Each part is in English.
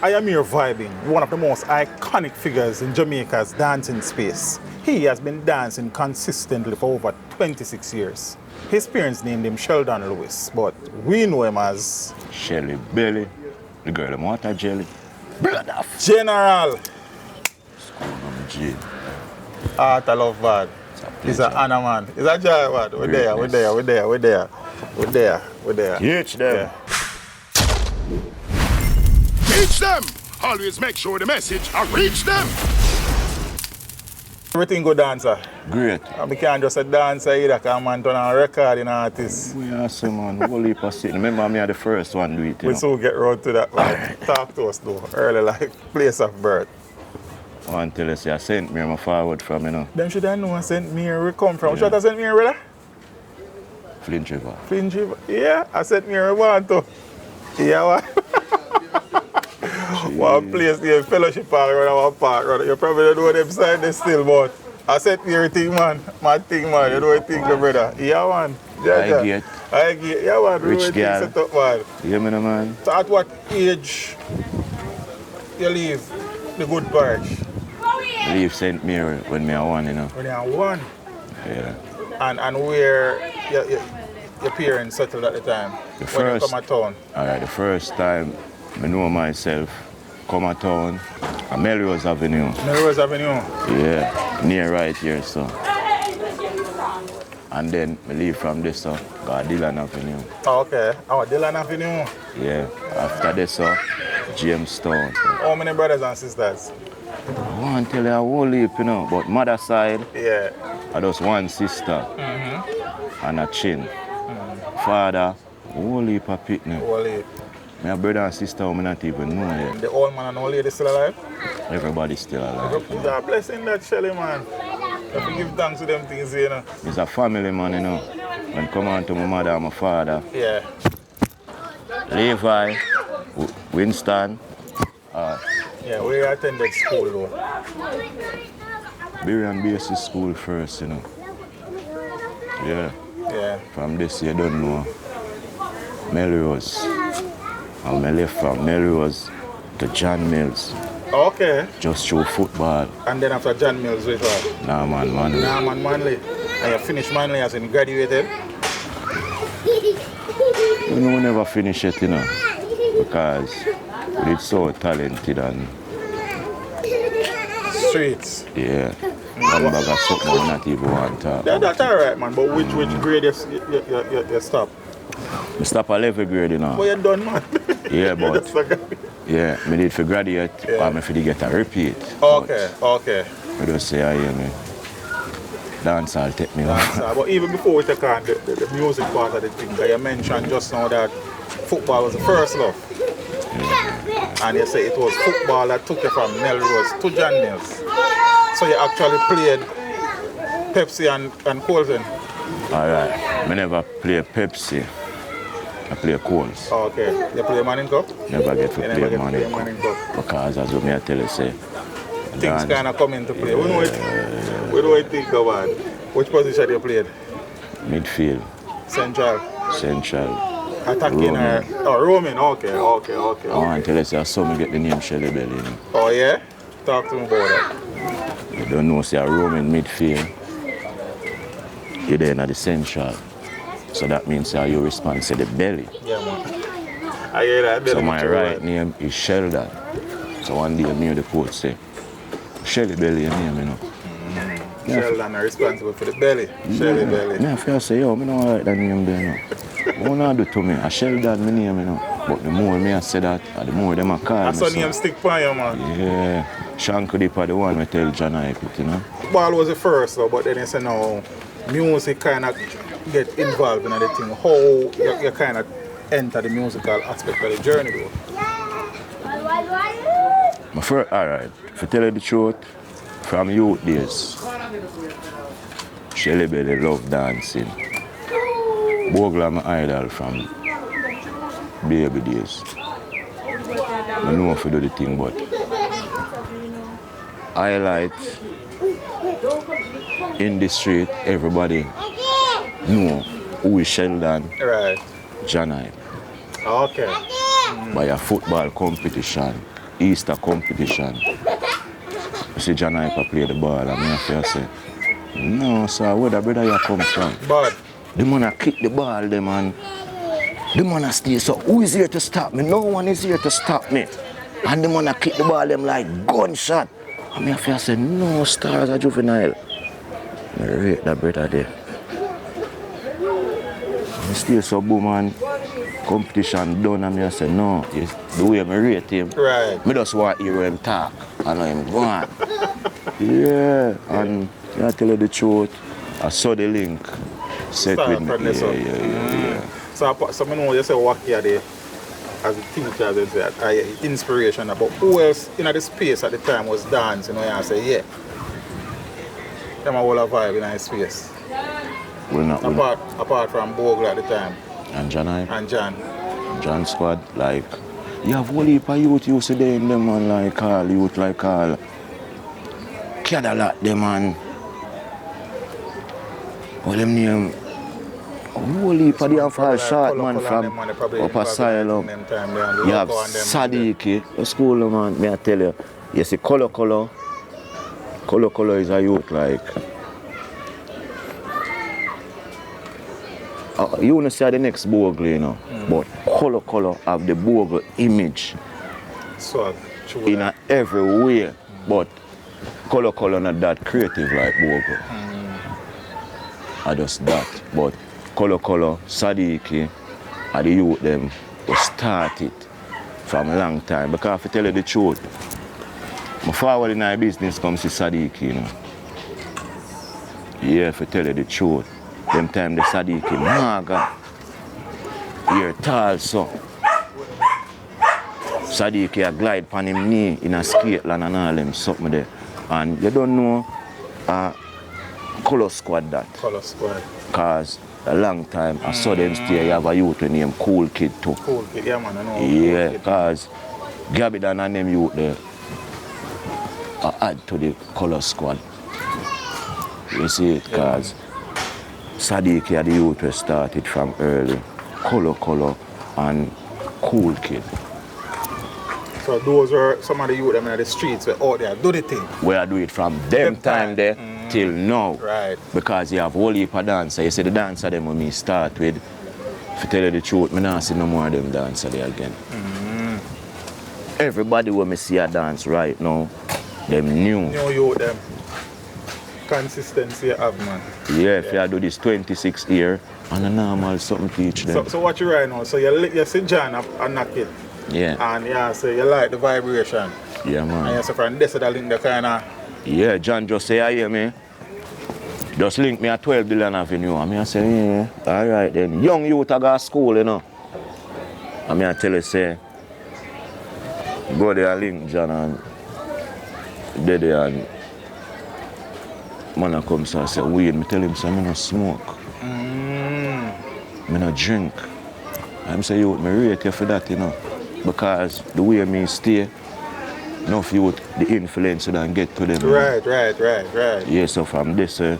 I am here vibing, one of the most iconic figures in Jamaica's dancing space. He has been dancing consistently for over 26 years. His parents named him Sheldon Lewis, but we know him as Shelly Belly, the girl in water jelly. Blood off. General. G. Art I love bad. He's an Anna man. He's a giant man. We're there. Teach them. Yeah. Teach them! Always make sure the message I reach them! Everything good dancer. Great. And we can't just a dancer either, because man turn on recording artist. We are some man, whole heap of sitting. Remember me are the first one do it, We soon get round to that, man. Talk to us though, early like place of birth. I want to tell you, say I sent me forward from, you know. Them should have known St. Mary we come from. Should I St. Mary, brother? Flint River. Flint River. Yeah, I St. Mary want to. Yeah, what? One place near Fellowship Park around our park. Right? You probably don't know them side there still, but I St. Mary thing, man. My thing, man. You know what thing, brother? Yeah, man. I get. Yeah, man. Rich girl. Set up, man. You hear me, no, man? So at what age you leave the good parish? Leave St. Mary when me are one, you know. When you are one. Yeah. And where your parents settled at the time? The when you first, come to town? Alright, the first time I know myself, come to town, at Melrose Avenue. Melrose Avenue? Yeah, near right here, so. And then I leave from this, so, go to Dillon Avenue. Oh, okay. Oh, Dillon Avenue? Yeah, after this, so, Jamestown. How many brothers and sisters? I want to tell you a whole heap, you know, but mother side, Yeah. I just one sister and a chin. Father, a whole heap of pitney. Whole heap. My brother and sister, I not even know yet. The old man and old lady still alive? Everybody still alive. It's a blessing that, Shelly, man. You have to give thanks to them things, you know. It's a family man, you know. When come on to my mother and my father. Yeah. Levi, Winston. Yeah, we attended school, though. Burian Basis School first, you know. Yeah. Yeah. From this, you don't know. Melrose. And I left from Melrose to John Mills. Okay. Just through football. And then after John Mills, which one? Norman Manley. Norman Manley. And you finished Manley as in graduated? You know, we never finish it, you know. Because we're so talented and... Streets. Yeah. One bag of something we not even want to talk. That's all right, man. But which grade you stop? I stop at 11th grade, you know. Well, you're done, man. Yeah, but... Yeah, I need to graduate or I to get a repeat. Okay, okay. I just say, I hear me. Dancehall take me on. But even before we take on the music part of the thing, you mentioned just now that football was the first love. Yeah. And you say it was football that took you from Melrose to John Mills. So you actually played Pepsi and Colton? Alright, I never play Pepsi. I play Coles. Oh, okay. You play Manning Cup? Never get to play Manning Manning Cup. Because as what I tell you, say, things kind of come into play. We know it think about. Which position you played? Midfield. Central. Attacking roaming. Okay. I want to tell you, say, I saw me get the name Shelly Belly. You know? Oh, yeah? Talk to me about that. You don't know, say, a roaming midfield. You're there in the central. So that means you respond to the belly. Yeah, man. I hear that belly. So my right name is Sheldon. So one day me the coach say, Shelly Belly your name, you know. Sheldon are responsible for the belly. Shelly Belly. I feel say, yo, I don't like that name there, you know. What not do to me? I Sheldon my name, you know. But the more me I say that, the more them I call me. That's name stick by you, man. Yeah. Shankadipa the one we tell John Hype, you know. Ball was the first though, but then you say now music kind of get involved in the thing. How you kind of enter the musical aspect of the journey though? My first, alright, to tell you the truth, from youth days, Shelly Belly love dancing. Bogla my idol from baby days. I know if I do the thing, but highlight in the street, everybody know who is Sheldon, right. John Hype. Okay. By a football competition, Easter competition. I see John Hyper play the ball and me have to say, no sir, where the brother you come from? But The man kick the ball, the man. The man stay, so who is here to stop me? No one is here to stop me. And the man kick the ball them like gunshot. And me have to say, no stars are juvenile. I rate that brother there. I stay so boom man. Competition done and I say no, it's the way I rate him. right. I just want to hear him talk and him go on. Yeah, and I tell you the truth, I saw the link set Start with me. from this up. Yeah. So I know you say work here there as a teacher, as I say, inspiration. But who else in the space at the time was dancing? You know, I say, yeah. Them a whole vibe in the space. Apart from Bogle at the time. And John Hype. And John. John Squad, like, you have whole heap of youth used to there in them man, like all youth, like all Cadillac them man. All them name, whole heap of them fall short man from up asylum. You have Sadiki, the school man, may I tell you. You see Color is a youth like. You want to see the next Bogle, you know, but Color have the Bogle image So, in every way, but Color not that creative like Bogle. I just that, but Color, Sadiki, and the youth them who started from a long time. Because if I tell you the truth, my forward in my business comes to Sadiki, you know. Yeah, if I tell you the truth. Them time the Sadiki maga. Here tall so. Sadiki a glide pan him knee in a skate land and all them something there. And you don't know Color Squad that. Color Squad. Cause a long time I saw them stay, you have a youth named Cool Kid too. Cool Kid, yeah man, I know. Yeah, cause Gabby Dan and them youth there add to the Color Squad. You see it, cause Sadiki had the youth who started from early. Color and Cool Kid. So those were some of the youth them in the streets were out there, do the thing. We do it from them time there till now. Right. Because you have whole heap of dancer. You see the dancer them when me start with. If I tell you the truth, I don't see no more of them dancer there again. Everybody when me see a dance right now, them new. New youth them. Consistency you have, man. Yeah, if you do this 26 year and a normal something teach them. So what you right now? So you see John and knock it. Yeah. And yeah, so you like the vibration. Yeah, man. And you say from this that link the kind of. Yeah, John just say, I hear me. Just link me at 12 Dillon Avenue. And I say, yeah, all right then. Young youth I go to school, you know. And I tell you, say, go there link John and Dede and man come so I say, weed. I tell him, say, I don't smoke. I don't drink. I say, youth, I rate you for that, you know. Because the way I stay, enough youth, the influence don't get to them. Right. Yeah, so from this, I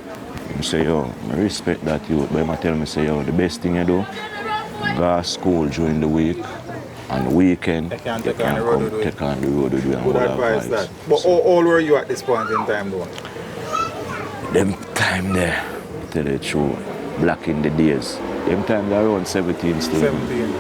say, yo, I respect that youth. But I tell me, say, yo, the best thing you do, go to school during the week. On the weekend, you can take on the road with take on the road with you. Good advice that. But how old were you at this point in time though? Them time there, tell you the truth, back in the days. Them time they around 17 still. 17.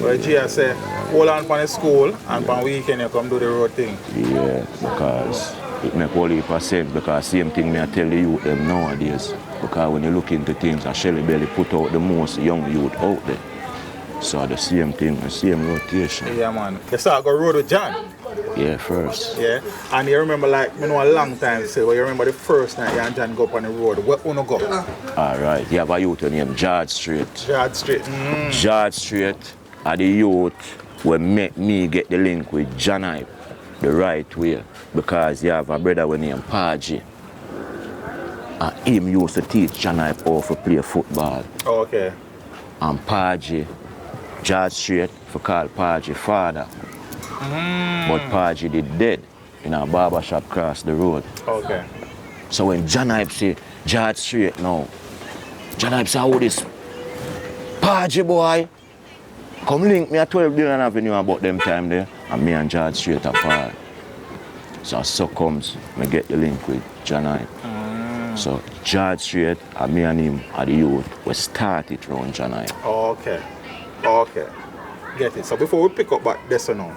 But Gia say, hold on for the school and on weekend you come do the road thing. Yeah, because it make all heap of sense, because same thing me I tell the youth them nowadays. Because when you look into things, Shelly Belly put out the most young youth out there. So the same thing, the same rotation. Yeah man. You start go road with John. Yeah, first. Yeah. And you remember like, you know a long time say, but you remember the first night you and John go up on the road. Where you go? Alright, you have a youth named George Street. George Street. George Street are the youth will make me get the link with John Hype the right way. Because you have a brother named Paji. And him used to teach John Hype how to play football. Oh, okay. And Paji, George Street, for call Paji father. But Paji did dead in a barber shop across the road. Okay. So when John Hype say, George Street now, John Hype say, oh this Paji boy, Come link me at 12 Dillon Avenue about them time there, and me and George straight apart. So comes, me get the link with John Hype. So George Street and me and him are the youth, we started around John Hype. Okay. Get it. So before we pick up back this now,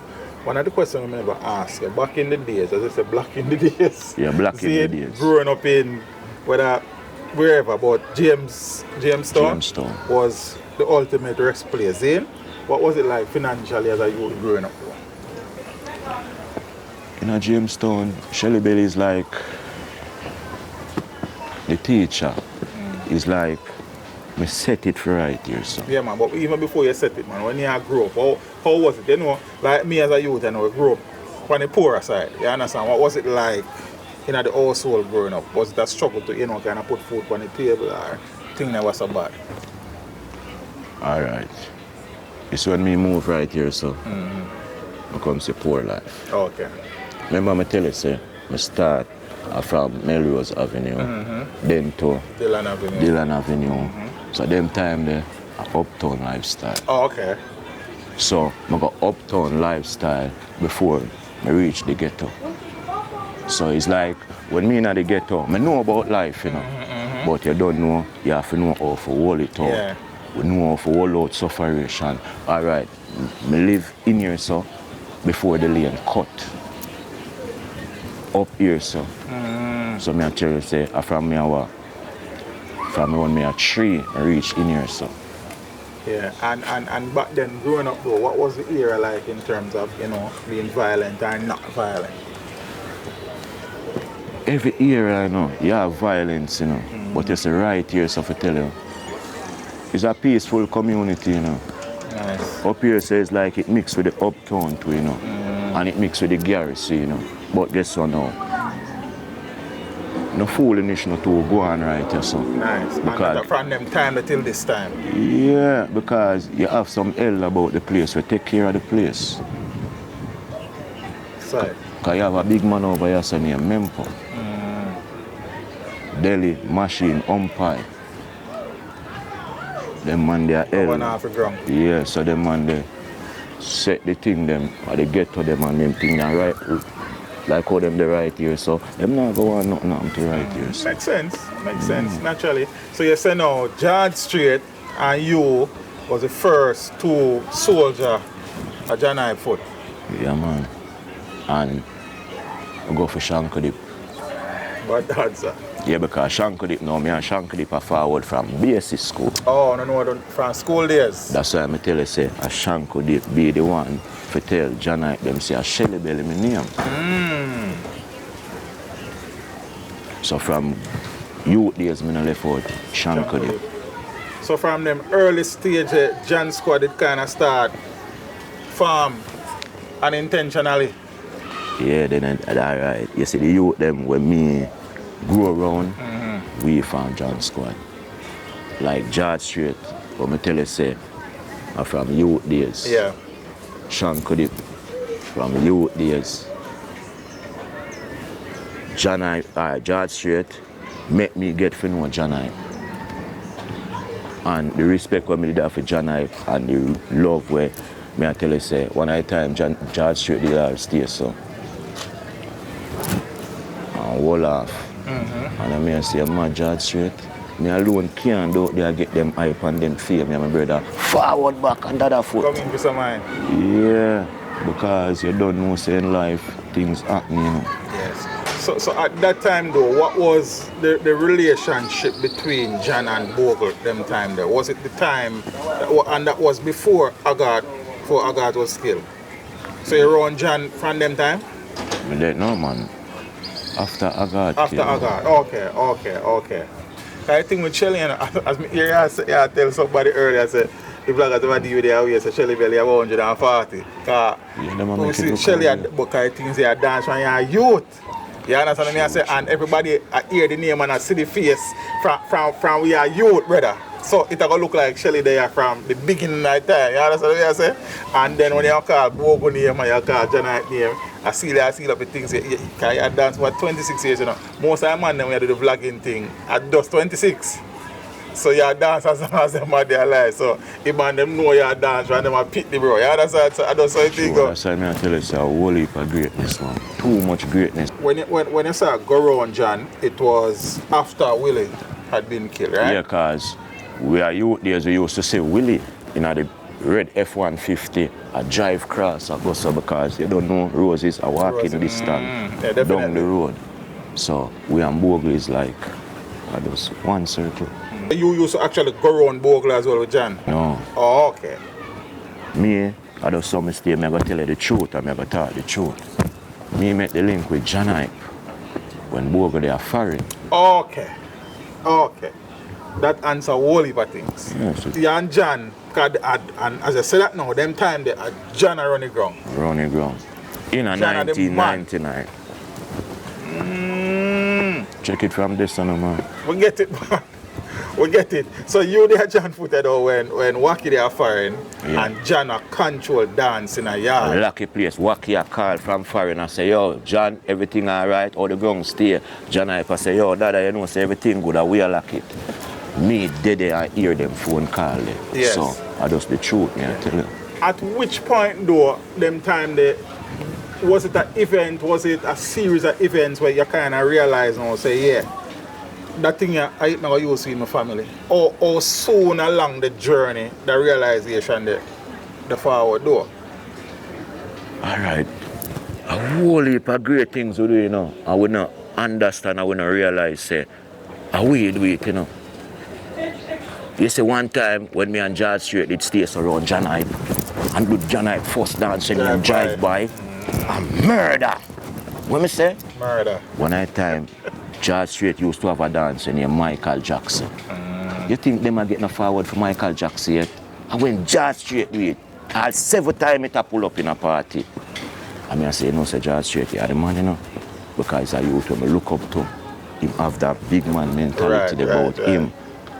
one of the questions I never ask you, back in the days, as I said, black in the days. Yeah, black in the days. Growing up in wherever, but Jamestown was the ultimate rest place. Zane, what was it like financially as a youth growing up? In Jamestown, Shelly Belly is like the teacher. Is like me set it for right here, so. Yeah, man, but even before you set it, man, when you grew up, how was it? You know, like me as a youth, I grew up on the poorer side. You understand? What was it like in the household growing up? Was it a struggle to, kind of put food on the table, or thing that was so bad? Alright. It's when me move right here, so I come to poor life. Okay. Remember me tell you, say, I start from Melrose Avenue, then to Dillon Avenue. So them time there, uptown lifestyle. Oh, okay. So I got uptown lifestyle before I reach the ghetto. So it's like when me in the ghetto, I know about life, but you don't know, you have to know how to hold it out. Yeah. We know how to hold out sufferation. Alright, I live in here so before the lane cut. Up here so. So me tell you say from me a walk. From around me a tree and reach in here so. Yeah, and back then growing up though, what was the era like in terms of, being violent and not violent? Every era, you have violence, but it's the right here, so I tell you. It's a peaceful community, Nice. Up here says like it mixed with the uptown too, and it mixed with the garrison, But guess what now? No foolishness no to go on right here, so. Nice. Because, and from them time till this time. Yeah, because you have some L about the place, we take care of the place. So. Because you have a big man over here, so named Mempo. Delhi, machine, umpire. Them man they are L. Yeah, so them man they set the thing them, or they get to them and them thing and right, like how them the right here, so them not go on nothing to right here. So. Makes sense, naturally. So you say now, George Street and you was the first two soldier at John Hype foot. Yeah, man. And I go for Shankadip. But that's Yeah, because Shankadip now, me and Shankadip are forward from basic school. Oh, no, from school days. That's why I tell you, say, a Shankadip be the one to tell John Hype them say a Shelly Belly my name. So from youth days, I left out Shankadip. So from them early stage, John Squad it kind of start farm unintentionally. Yeah, then alright. You see the youth them when me grow around, we found John Squad. Like George Street, but I tell you say, I'm from youth days. Yeah. Shankadip from youth days. John Hype, George Street, make me get to know John Hype. And the respect what me did for John Hype and the love where me I tell you say, one at a time George Street did all stay so. And wall off. And I may say, man, George Street, me alone can't do there get them hype and them fame, me my brother. Forward, back, and that foot. Come in for some mind. Yeah, because you don't know, say in life, things happen, Yes. So at that time though, what was the relationship between John and Bogle them time there? Was it the time, that was before Agat was killed? So you around John from them time? I don't know, man. After Agat. After Agat, okay. I think with Shelly, as me hear I tell somebody earlier, I said, the vloggers ever deal with their way, so Shelly Belly have 140. Shelly, but I think they are dance when you are youth. You understand me? I say, and everybody hear the name and I see the face from we are youth, brother. So it gonna look like Shelly there from the beginning of the time. You understand what I say? And then when you call Bogo name and you call John Hype name, I see up the things. You dance for 26 years, Most of the man then we do the vlogging thing at just 26. So you dance as long as them are there alive. So if man them know you dance and them a pick the bro. You understand? So I don't say it go. That's why I tell you, it's a whole heap of greatness, man. Too much greatness. When you saw go round, John, it was after Willie had been killed, right? Yeah, because we are youth days, we used to say Willie in the red F-150, a drive cross, a go so because you don't know roses are walking distance down the road. So we and Bogle is like just one circle. You used to actually go around Bogle as well with John? No. Oh, okay. Me, I just saw mistake, I'm going to tell you the truth, I'm going to talk the truth. Me met the link with John Hype when Bogle they are foreign. Okay. Okay. That answer whole heap of things. Yes. You and John, and as I said that now, them time they had John are running ground. Running ground. In a 1999. Check it from this one, man. We get it, man. We get it. So you there John footed out when Wacky they are foreign and John a control dance in a yard. A lucky place. Wacky a call from foreign and say, yo, John, everything alright, all the ground stay. John I say, yo, Dada, you know, say everything good, we are lucky. Me dead there I hear them phone call them. Yes. So I just the truth, I tell you. At which point though, them time they was it an event, was it a series of events where you kinda realize now say, yeah, that thing I never use with my family. Or soon along the journey, the realization the forward door. Alright. A whole heap of great things we do, you know. I would not understand, I would not realize, say, we do it, you know. You see, one time when me and George Strait did stay around John Hype, and do John Hype first dance and drive by, a murder. What me say? Murder. One night time, George Strait used to have a dance named Michael Jackson. You think them are getting forward for Michael Jackson yet? And when George Strait do it, all 7 times it a pull up in a party. I mean, I say, no, say George Strait, yeah, the man, you know, because I used to look up to him, have that big man mentality about him.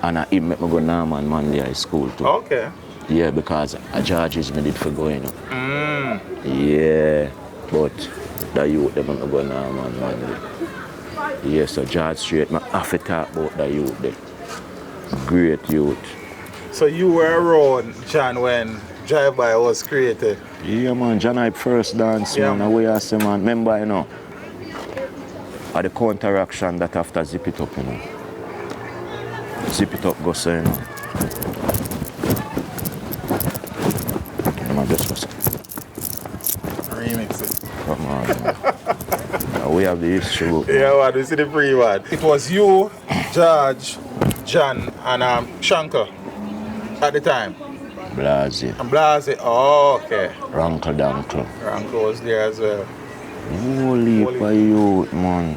And him make me go Norman Monday High School too. Okay. Yeah, because a George's me did for going, you know. Yeah, but the youth them make me go Norman Monday. Yeah, so George Strait, I have to talk about the youth there. Great youth. So you were around, John, when Drive By was created? Yeah, man, John Hype first dance, man. Away I say, man, remember, you know, at the counteraction that after Zip It Up, you know. Zip It Up, go say, you know. Man, just go say. Remix it. Come on, man. We have the history book. Yeah, man, we see the pre-one. It was you, George, John, and Shankar at the time. Blase. And Blase, oh, okay. Rankle Dankle. Rankle was there as well. Holy for youth, man.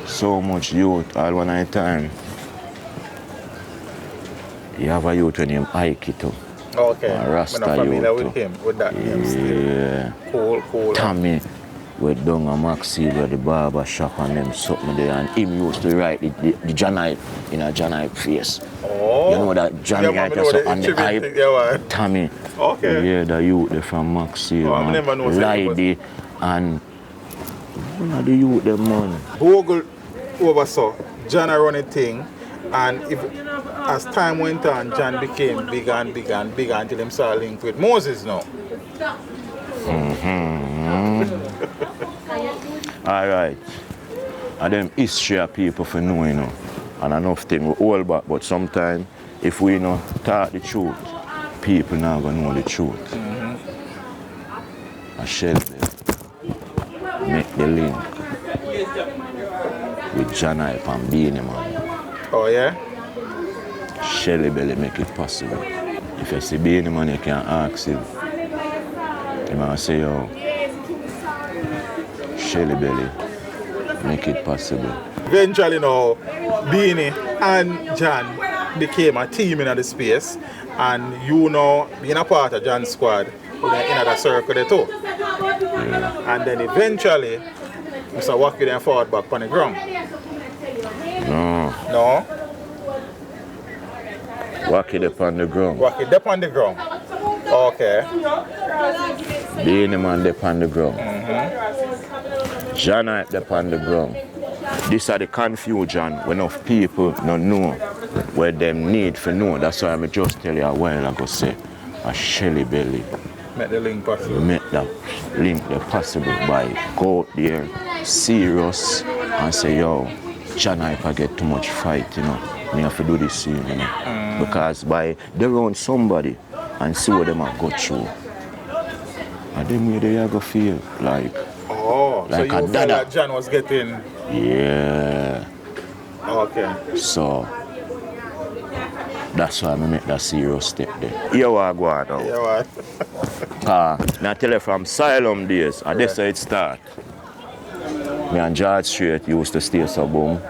So much youth, all one at a time. You have a youth named Ike too. Okay. A Rasta I'm not familiar youth with too. him, with that name still. Yeah. Cool. Tommy, went down a Maxi where the barber shop and them something there, and him used to write the John Hype in a John Hype face. Oh. You know that Johnny Hype on the Hype. Tommy. Okay. Yeah, the youth they from Maxi, I never know. Lady and one of the youth them, man. Bogle oversaw John run a thing, and as time went on, John became bigger and bigger and bigger until him started linked with Moses now. All right. And them history of people for know, you know. And enough thing we hold back, but sometimes if we not talk the truth, people not gonna know the truth. And Shelly Belly make the link with John Hype and Beanie Man. Oh yeah? Shelly Belly make it possible. If you see Beanie Man, you can ask him. He might say, yo, Shelly Belly make it possible. Eventually now, Beanie and John became a team in the space, and you know, being a part of John's squad, you're in the circle there too. Yeah. And then eventually, Mr. Wacky then forward back on the ground. No? Wacky up on the ground. Wacky up on the ground. Okay. Beanie Man up on the ground. John Hype up on the ground. This are the confusion when enough people don't know where them need for know. That's why I just tell you a while ago say a Shelly Belly. Make the link possible. Make that link the possible by go out there serious and say, yo, China if I get too much fight, you know, me have to do this scene, you know. Because by they around somebody and see what them have got through. And then way they are go feel like like so you felt that John was getting. Yeah. Okay. So that's why I make that serious step there. Here what I go on now. Yeah, what? Now I tell you from Asylum days, and that's how it start. Me and George Street used to stay so boom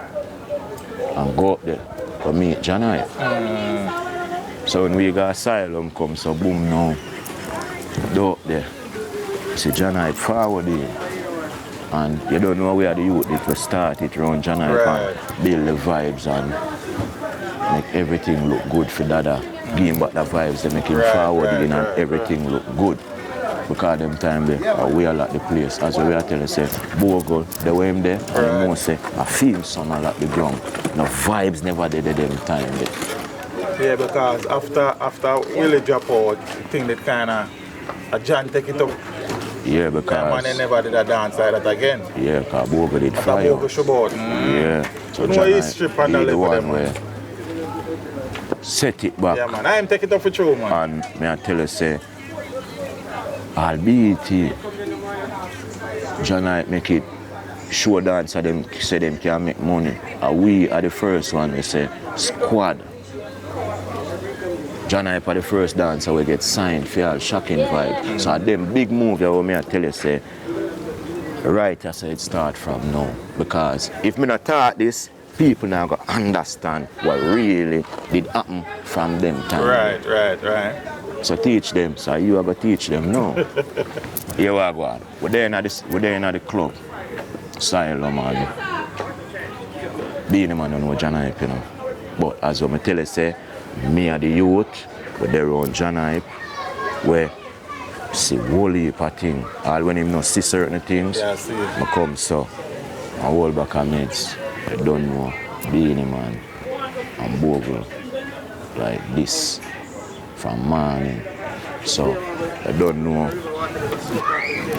and go up there to meet Janai. So when we got Asylum come so boom now, go up there. See Janai forward in. And you don't know where the youth it will start it around Janai and build the vibes and make everything look good for Dada. Give him back the vibes, they make him forward in and everything look good. Because them time they are way like the place. As we are telling say, Bogle, they were him there, and you know say, I feel some like the ground. No vibes never did them time there. Yeah, because after Willie drop out, I think that kinda John take it up. Yeah, because man never did a dance like that again. Yeah, because Bogle did fire. Bogle show out. Yeah. So no history on the level them where set it back. Yeah man, I am take it up for true man. And me I tell you say albeit John make it show dance so them say them can make money. And we are the first one we say squad. John are the first dancer we get signed for all shocking vibe. So them big move that me I tell you say right I say it start from now. Because if me not taught this, people now go understand what really did happen from them time. Right. So teach them, so you are going to teach them now. Here we go. We're there in the club. Asylum man. Being a man don't know John Hype, you know. But as I tell you say, me and the youth, we're there around John Hype, where see whole heap of things. All when him not see certain things, I come so I hold back on meds. I don't know being a man and Bogle like this. From morning. So I don't know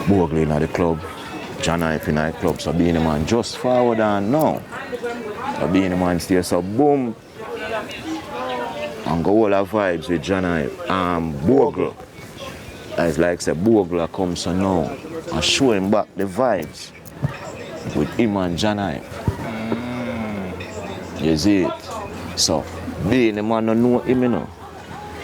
Bogle in the club, John Hype in the club, so being a man just forward and now. So being a man stay so boom and go all the vibes with John Hype and Bogle. It's like say Bogle comes so now and show him back the vibes with him and John Hype. You see it? So being a man don't know him, you know.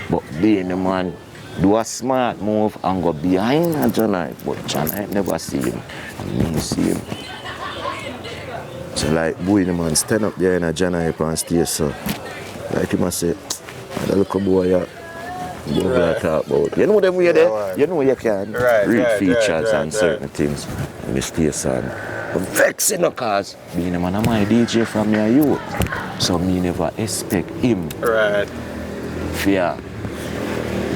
But being a man, do a smart move and go behind a John Hype. But John Hype never see him. And me see him. So like, boy, the man stand up there in a John Hype and stay so. Like he must say, that little boy, you know what I talk about. You know them way there? You know you can read features and certain things. And you stay son. But vexing because being a man, I'm my DJ from your youth. So me never expect him. Fear.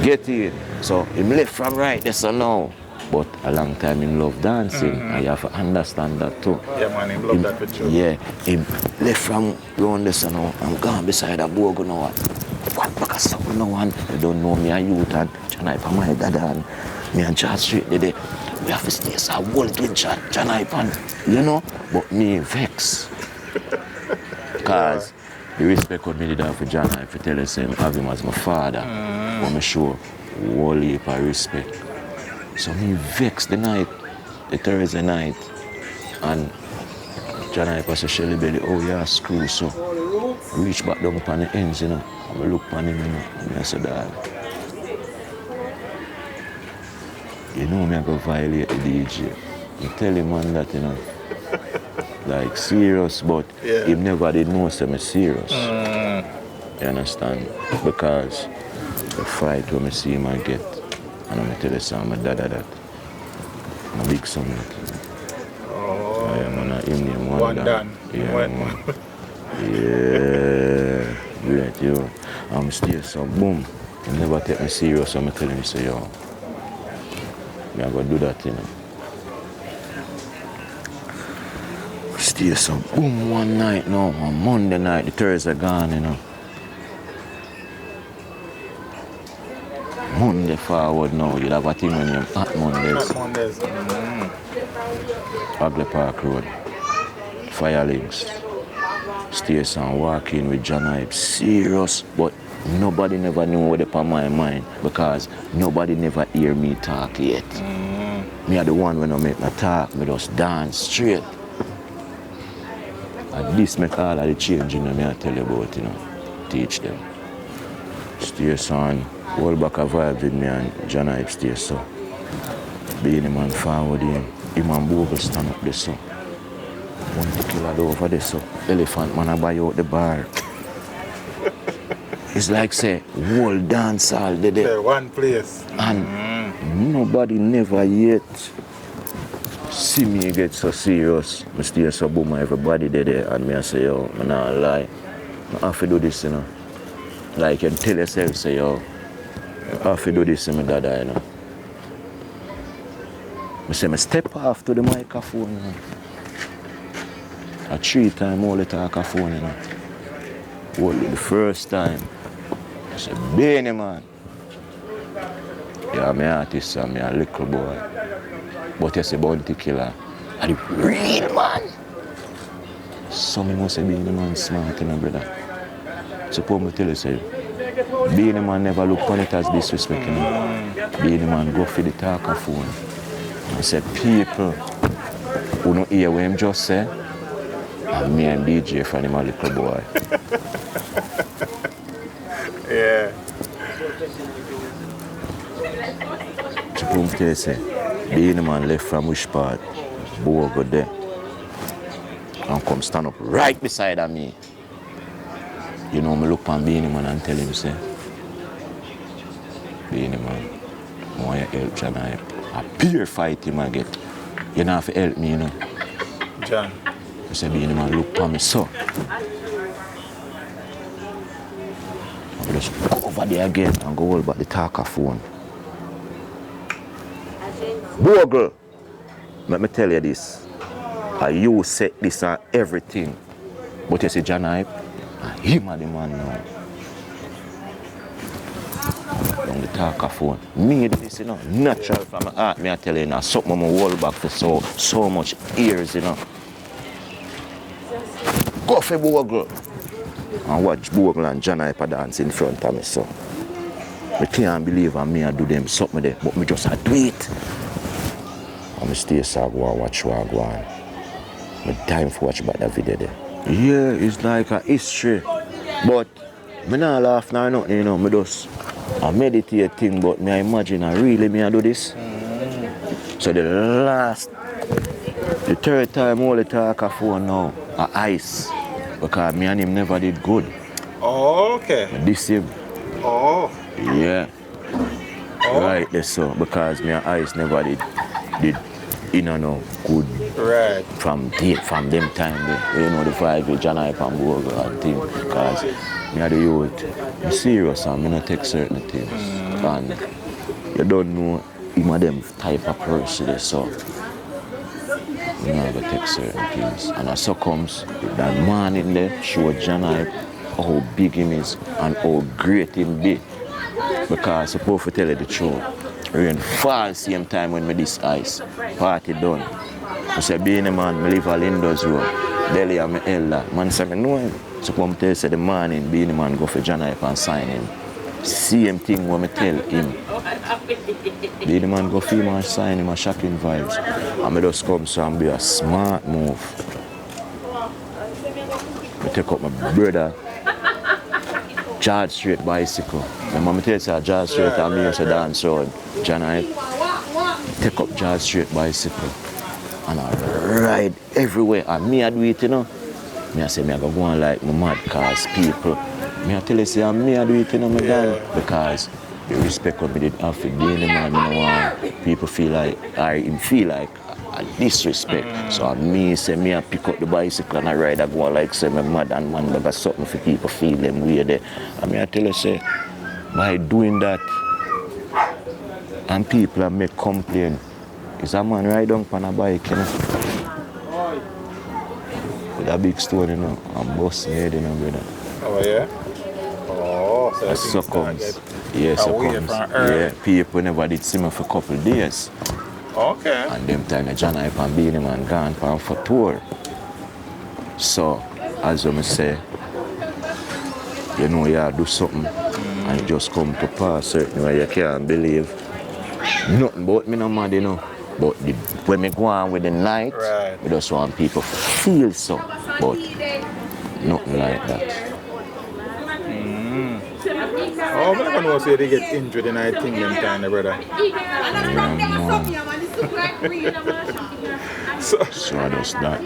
Get in. So him left from right there so now. But a long time him love dancing and you have to understand that too. Yeah man, him love that for sure. Yeah, him left from round there so now. I'm gone beside a Bogle now. What back a sound now and you don't know me and youth and John Hype and my dad and me and George Street there. We have to stay so hold with John Hype and you know, but me vex. Cause the respect what me did have for John Hype for tell us him have him as my father. But me show whole heap of respect. So me vex the night, the Thursday night, and John Hype say Shelly Belly, oh yeah, screw so. Reach back down upon the ends, you know. And I look upon him, you know, and I said, dad, you know me I go violate the DJ. You tell him man that, you know. Like serious, but him never did know say me serious. You understand? Because the fight when I see him I get, and I'm tell you some my dad that. I'm a big son. I am on him name one done. Yeah, man. Yeah. Great, yo. I'm still so boom. He never take me serious, so I'm telling him say yo. Me I go do that, you know. Stay so boom one night now, on Monday night, the Thursday gone, you know. Monday forward now, you'd have a thing when you're at Mondays. Not Mondays. Agley Park Road, Firelinks, Station, walking with John Hype, serious, but nobody never knew what upon my mind because nobody never hear me talk yet. Me are the one when I make my talk, me just dance straight. And this make all of the change, you know, me I tell you about, you know, teach them. Station, hold back a vibe with me and John Hype Station. Being the man forward in. Him and Bogle stand up there, so. One killer over there, so. Elephant man, I buy out the bar. It's like, say, whole dance all there. One place. And nobody never yet see me get so serious. I stay so boom, everybody there, and me I say, yo, I not lie. I have to do this, you know. Like, you can tell yourself, say, yo, I have to do this, my dada, you know. I say, I step off to the microphone, you know. A 3 times all the microphone, you know. Only the first time. I say, Benny, man. Yeah, I'm an artist, I'm a little boy. But you say, bounty killer. And the real man. So me must say, Benny, man, smart, you know, brother. Suppose me tell you, say, Benny, man, never look upon it as disrespect, you know. Benny, man, go for the microphone. I said, people who don't hear what him just say, and me and DJ from him a little boy. Yeah. Chipum say, being a man left from which part, boy go there, and come stand up right beside of me. You know, me look on Beanie Man and tell him, say, Beanie Man, I want you help John Hype. A peer fight him again. You don't have to help me, you know. John. I say, Beanie Man, look on me, so. I just go over there again and go hold back the talker phone. Bogle, let me tell you this. You set this on everything. But you see John Hype, him and the man now. On the talker phone. Me this, you know, natural from my heart, me I tell you, now, something I'm hold back for so much years, you know. Go for Bogle. And watch Bogle and John Hype dance in front of me, so. I can't believe me I do them something there, but me just do it. And I stay so go and watch what I go on. My time for watch back that video there. Yeah, it's like a history. But I not laugh now, nothing, you know, I just I meditate thing, but I imagine I really do this. So the third time all the talk I phone now, ice. Because me and him never did good. Oh, okay. This him. Oh. Yeah. Oh. Right there, so because me and ice never did you know good. Right. From them time there. You know the vibe with John Hype and Bogle and things. Because me and the youth, I'm serious and I don't take certain things. And you don't know him and them type of person there, so you never take certain things. And as so comes that man in there show John Hype how big him is and how great him be. Because supposed to tell you the truth. Rain fall same time when me this ice. Party done. I say, being a man, I live all indoors road. Belly and my elder. Man say, I know him. So come tell you, say the morning, being a man, go for John Hype and sign him. Same thing when I tell him. Being a man, go for him and sign him, a shocking vibes. And I just come so and be a smart move. I take up my brother, George Street bicycle. My mom tells you George Street and me used to dance road. John Hype. Take up George Street bicycle. And I ride everywhere. And me I do it, you know. Me I say me I go on like my mad cars people. Me I tell you say me I do it, you know, my dad. Because the respect what me did have for being a man, you know, people feel like him feel like a disrespect. So me say me I pick up the bicycle and I ride and go on like say me mad and man but got something for people feel them weird there. And me I tell you say by doing that and people make complain. Is a man ride down on a bike, you know. With a big stone, you know, and bust me head, you know, brother. Oh, yeah? Oh, so That's so comes. Yes, so away comes. from Earl. Yeah, people never did see me for a couple of days. Okay. And them time John Hype and Beanie Man gone for tour. So, as I say, you know you do something and it just come to pass certain way you can't believe. Nothing about me no mad, you know. But when me go on with the night, Right. we just want people feel so. But nothing like that. Oh, I'm not going to say they get injured and I think them kind of brother. So I just that.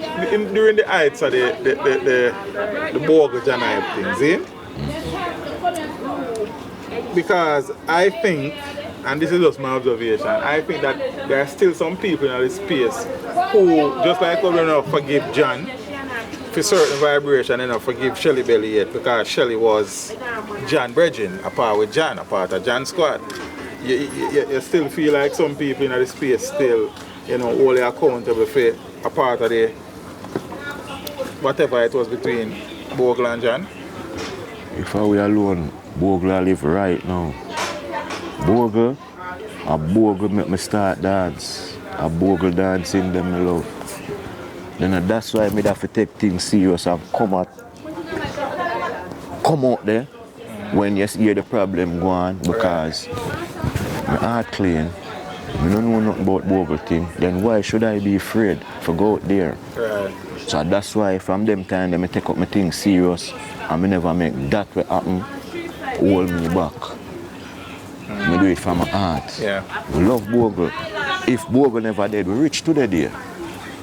during the heights of the Bogle John Hype thing, see? Because I think, and this is just my observation, I think that there are still some people in this space who, just like we don't forgive John for certain vibration, they don't forgive Shelly Belly yet because Shelly was John Bridging, a part of John Squad. You still feel like some people in this space still, you know, only accountable for a part of the whatever it was between Bogle and John. If I were alone, Bogle live right now. Bogle make me start dance. A Bogle dancing them I love. Then that's why I have to take things serious and come out there when you hear the problem go on because my heart clean. I don't know nothing about Bogle thing. Then why should I be afraid to go out there? Right. So that's why from them time I take up my things serious and I never make that what happen hold me back. I do it from my heart. Yeah. We love Bogle. If Bogle never dead, we reach to the day.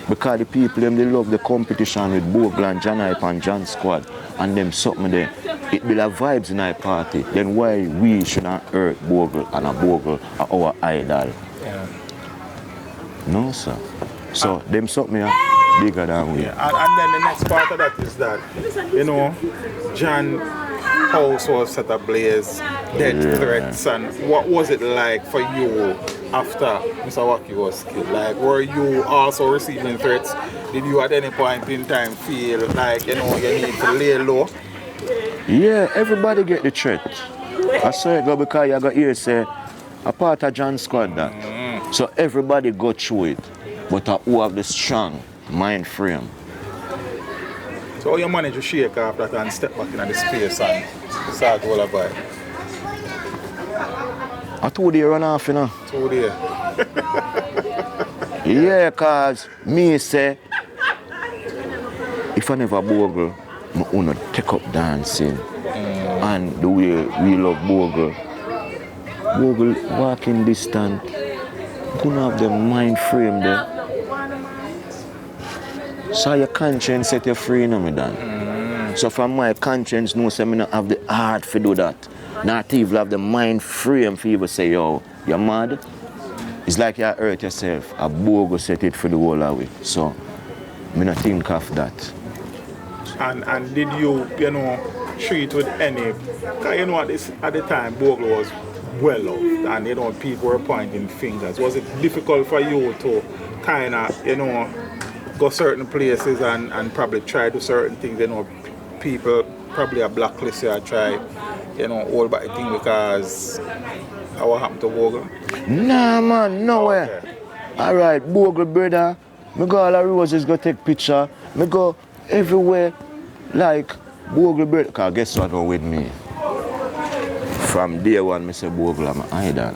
Because the people them they love the competition with Bogle and John Hype and John Squad and them something there. It be like vibes in our party. Then why we shouldn't hurt Bogle and a Bogle are our idol? Yeah. No sir. So them something bigger than we. Yeah. And then the next part of that is that, you know, John house was set ablaze, death threats, and what was it like for you after Mr. Wacky was killed? Like, were you also receiving threats? Did you at any point in time feel like, you know, you need to lay low? Yeah, everybody get the threat. I saw it go because you got here say a part of John Squad that. So everybody go through it. But who have the strong mind frame. So how you manage to shake off that and step back into the space and start to all about? I 2 days run off, you know. 2 days. Yeah, cause me say if I never Bogle, I wanna take up dancing. And the way we love Bogle. Bogle walking distant. Gonna have the mind frame there. So your conscience set you free, you know me Dan. So from my conscience no say me not have the heart to do that. Not even have the mind frame for even say, yo, you're mad. It's like you hurt yourself. A Bogle set it for the whole away. So me not think of that. And did you know, treat with any, because you know at the time Bogle was well loved and you know people were pointing fingers. Was it difficult for you to kind of, you know, go certain places and probably try to certain things, you know, people probably a blacklist you try, you know, hold back the thing because of what happened to Bogle? Nah man, nowhere. Okay. Alright, Bogle brother, me go all the roses go take picture, me go everywhere like Bogle brother, cause guess what go with me? From day one me say Bogle am my idol.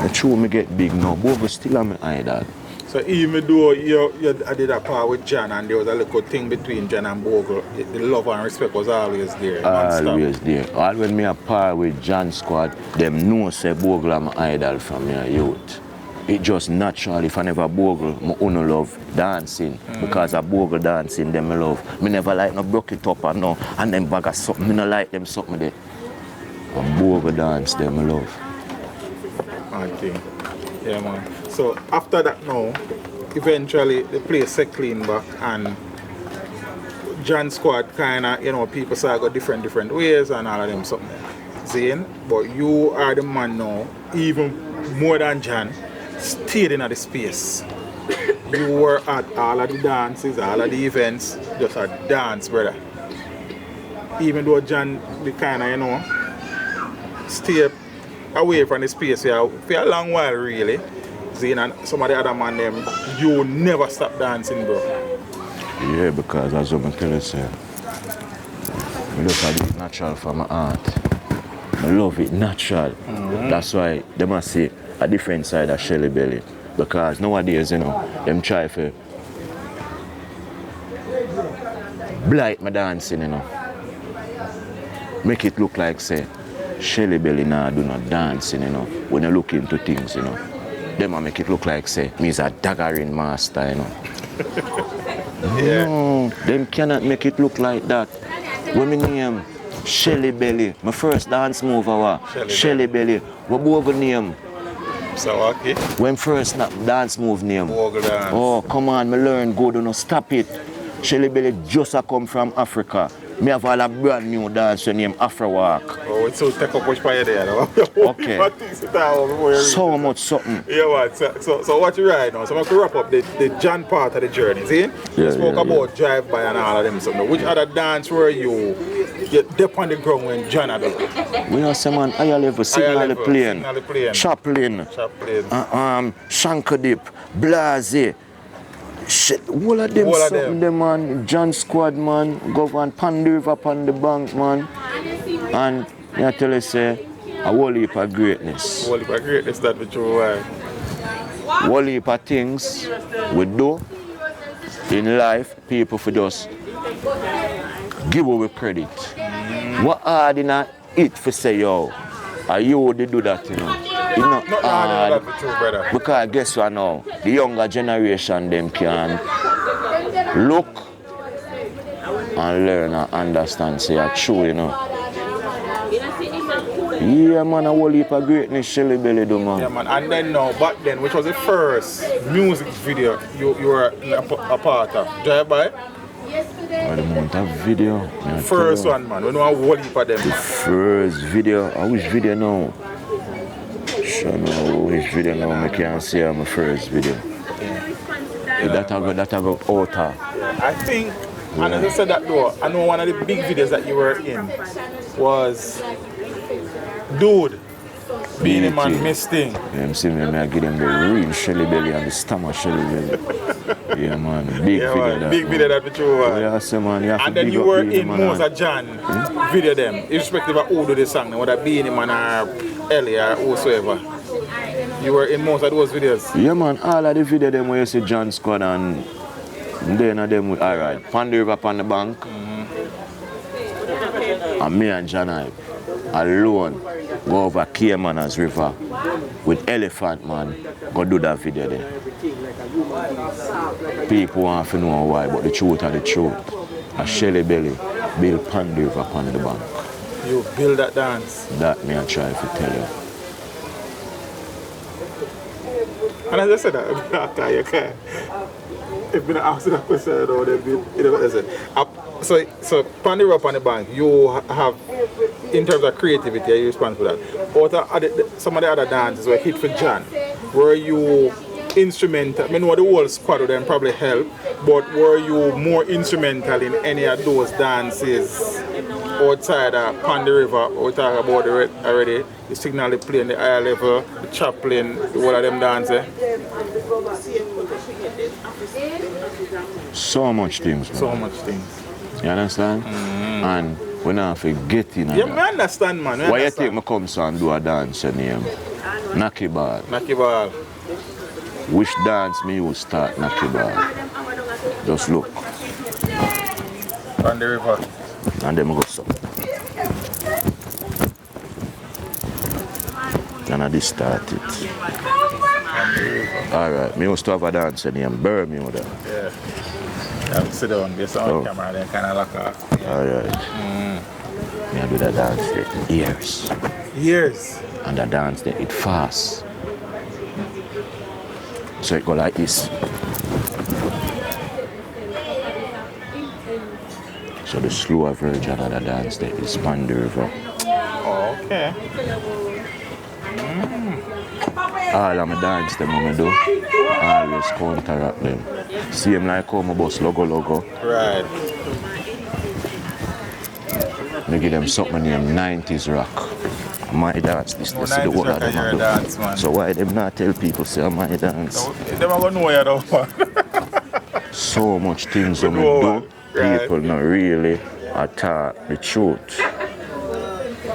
The true me get big now, Bogle still am my idol. So even though you did a part with John and there was a little thing between John and Bogle, the love and respect was always there. Always there. All when me a part with John Squad, them know say Bogle am my idol from your youth. It just natural. If I never Bogle, I only love dancing. Because of Bogle dancing, them I love. Me never like no broke it up and no, and them bag of something. Me no like them something there. And Bogle dance, them I love. Okay. Yeah man. So after that now, eventually the place set clean back and John Squad kinda, you know, people start go different ways and all of them something. Zane, but you are the man now, even more than John, stayed in the space. You were at all of the dances, all of the events, just a dance, brother. Even though John, the kinda, you know, stay away from the space here for a long while, really. Zane and some of the other man them, you never stop dancing, bro. Yeah, because as I'm telling you, say, I look at it natural from my heart. I love it natural. That's why they must see a different side of Shelly Belly. Because nowadays, you know, them try to blight my dancing, you know. Make it look like, say, Shelly Belly now do not dancing, you know. When you look into things, you know. Them make it look like, say, me's a daggering master, you know. Yeah. No, them cannot make it look like that. When my name Shelly Belly, my first dance move was Shelly Belly. What bogle name? So okay. When first dance move name? Bogle dance. Oh, come on, me learn good, no stop it. Shelly Belly just a come from Africa. Me have all a brand new dance named Afro Walk. Oh, it's so take up which part there. Okay. So much something. Yeah, man. So what you right now? So I'm going to wrap up the John part of the journey, see? You spoke about drive-by and all of them something. Which other dance were you dip on the ground when John had done? We are some man higher level, signal the plane, Chaplin, Shanker Dip, Blase. Shit, all of them something them man, John Squad man, go on Pandu up on the bank man. And I tell you say, a whole heap of greatness. Whole heap of greatness that we true why. Whole heap of things we do in life, people for just give away credit. What hard in it for say yo, are you they do that, you know? It's not hard. Because guess what now? The younger generation them can look and learn and understand, say it's true, you know. Yeah man, a whole heap of greatness Shelly Belly do man. Yeah man, and then now, back then, which was the first music video you were a part of? Drive-by? Well, the amount of video. First one man, we know a whole heap of them. The first video, I wish video now. Sure no, which video now I can't see my first video. Yeah. That I got outer. I think, and as I said that though, I know one of the big videos that you were in was Dude, Beanie Man Miss Thing. Yeah, I'm seeing me, I give them the real Shelly Belly and the stomach Shelly Belly. Yeah man, big video man, that. Big video that we show. Yeah, say man, you have and to then big you up were Beanie in Man most of John video them, irrespective of who do the song, whether Beanie Man or Ellie or whosoever. You were in most of those videos. Yeah man, all of the video them where you see John Squad and then of them alright. Pan the river upon the bank. And me and John I alone go over Cayman's River with Elephant Man, go do that video there. People want to know why, but the truth are the truth. A Shelly Belly build Pan the River upon the bank. You build that dance. That me I try to tell you. And as I said that, you can't. If you ask that question, so Pan the River on the bank, you have, in terms of creativity, you respond for that. Or some of the other dances were hit for John. Were you instrumental? I mean, the whole squad of them probably helped, but were you more instrumental in any of those dances outside of Pan the River? We talk about it already. The signal they play in the higher level, the Chaplin, all of them dances. So much things, man. So much things. You understand? And we not forget in yeah, I understand, man. Why you take me come and do a dance your name? Knocky Ball. Knocky Ball. Which dance me you start Knocky Ball? Just look. On the river. And then we go so. And I just start it. Alright, me used to have a dance named Bermuda. Yeah. You sit down, get some camera, then kind of lock off. Yeah. Alright. Me I do that dance there years. Years? And the dance there, it fast. So it go like this. So the slower version of the dance there is Pan the River. Oh, okay. All of my dance them when I do, I always counteract them. Same like how my boss logo. Right. I give them something named 90s rock. my dance. This is the 90s whole of rocker, you're a them. dance, man. So why them not tell people say my dance? So, them are gonna know you though, man. So much things We we know, do, man. Right. people not really attack the truth.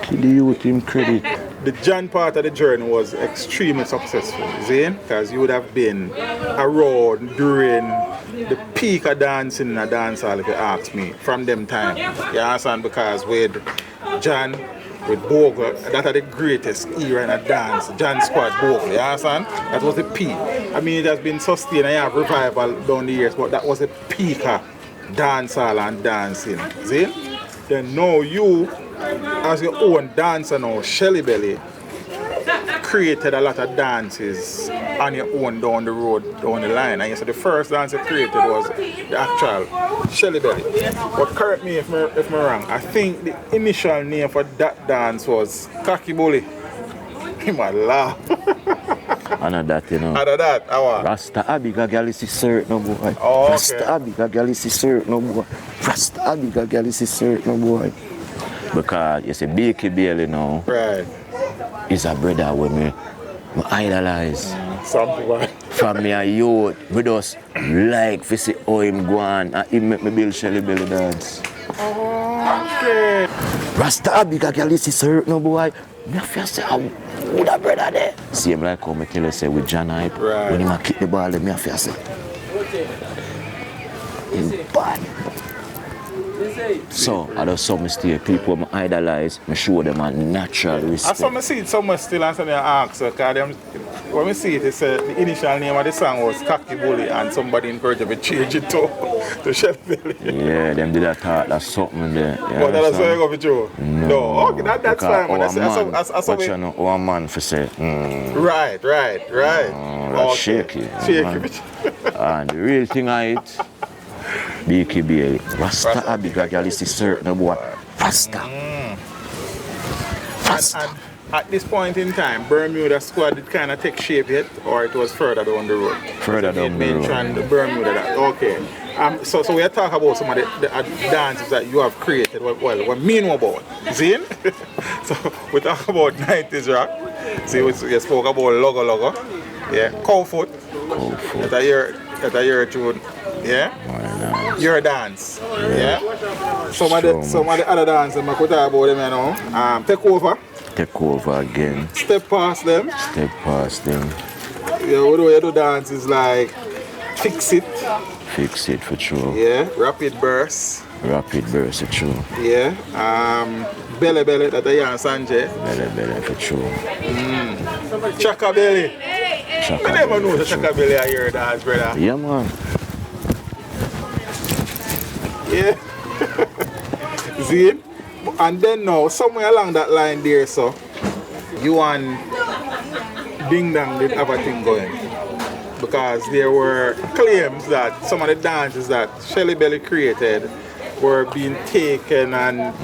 Give the youth him credit. The John part of the journey was extremely successful, Zane, because you would have been around during the peak of dancing in a dance hall, if you ask me, from them time. You understand? Because with John, with Bogle, that are the greatest era in a dance. John Squad, Bogle, you understand? That was the peak. I mean, it has been sustained and you have revival down the years, but that was the peak of dance hall and dancing. Zane? Then now you, as your own dancer now, Shelly Belly, created a lot of dances on your own down the road, down the line. And you said the first dance you created was the actual Shelly Belly. But correct me if I'm wrong. I think the initial name for that dance was Cocky Bully. He might laugh. And that, you know. Other that, our Rasta Abiga Galaxy Sir no boy. Oh, okay. Rasta Abiga Galaxy Sir no boy. Rasta Abiga Galaxy Sir no boy. Because you see, Shelly Bailey now right. is a brother with me idolize. Some people. From me a youth, we just like to see how him go on and he make me build Shelly Belly dance. Okay. Rasta Abiga Galaxy Sir no boy. Me feel say who that brother there? Same like how me tell you say with John Hype. Right. When he kick the ball, me feel say he's bad. So, I just saw me stay people I idolize, I show them a natural respect. I saw me see it somewhere still and somebody ask because them, when we see it, they say the initial name of the song was Cocky Bully and somebody encouraged them to change it to Shelly Belly. Yeah, them did that thought that's something there. But that's why you go for Joe? No. Okay, that's fine. Man. But you know, our man for say, Right. that's okay. shaky. Shaky. And the real thing I eat, Shelly Bailey. Rasta Abiga Galaxy certain boy. Rasta. And at this point in time, Bermuda Squad did kind of take shape yet, or it was further down the road? Further down the road. The Bermuda. Okay. So we are talking about some of the dances that you have created. Well, we mean about. Zane? So we talk about 90s rock. See, we spoke about Logo. Yeah. Cowfoot. That's a year tune. Yeah. Your dance. Yeah. Some of the other dances I could talk about them, you know. Take over. Take over again. Step past them. Yeah, what do you do dances like fix it. Fix it for sure. Yeah. Rapid burst. For sure. Yeah. Belly, that I am Sanjay. Belly for sure. Chaka Belly. I never know the Chaka Belly I hear dance, brother. Yeah, man. Yeah. See? And then now, somewhere along that line there, so you and Ding Dong did have a thing going. Because there were claims that some of the dances that Shelly Belly created were being taken and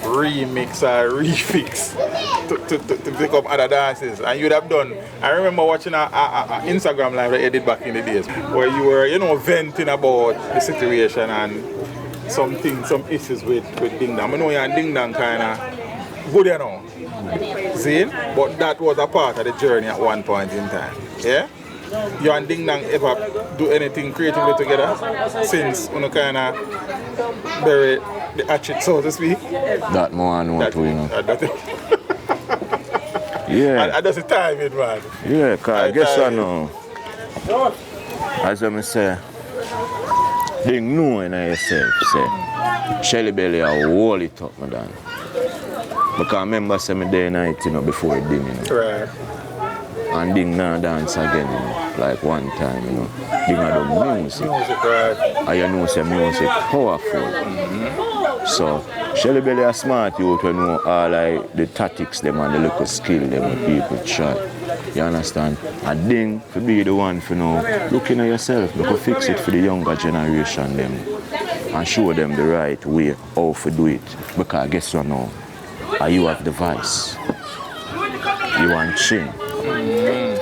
remixed or refixed to become other dances. And you'd have done, I remember watching an Instagram live that you did back in the days, where you were, venting about the situation and some issues with Ding Dong. I know you and Ding Dong kind of good, you know. See? But that was a part of the journey at one point in time. Yeah? You and Ding Dong ever do anything creatively together since you kind of bury the hatchet, so to speak? That more I know too, you know. Yeah. And that's the timing, man. Yeah, because I guess I know. As I say, they know in yourself, say, Shelly Belly, I hold it up, madam. Because I remember saying day night, before it ding, Right. And Ding now dance again, like one time, Ding do music. Right. And you know say music powerful. So Shelly Belly a smart youth who know all like the tactics them and the little skill them when people try. You understand? And Ding to be the one for looking at yourself, because fix it for the younger generation them and show them the right way how to do it. Because guess what now? You have the voice. You want chin.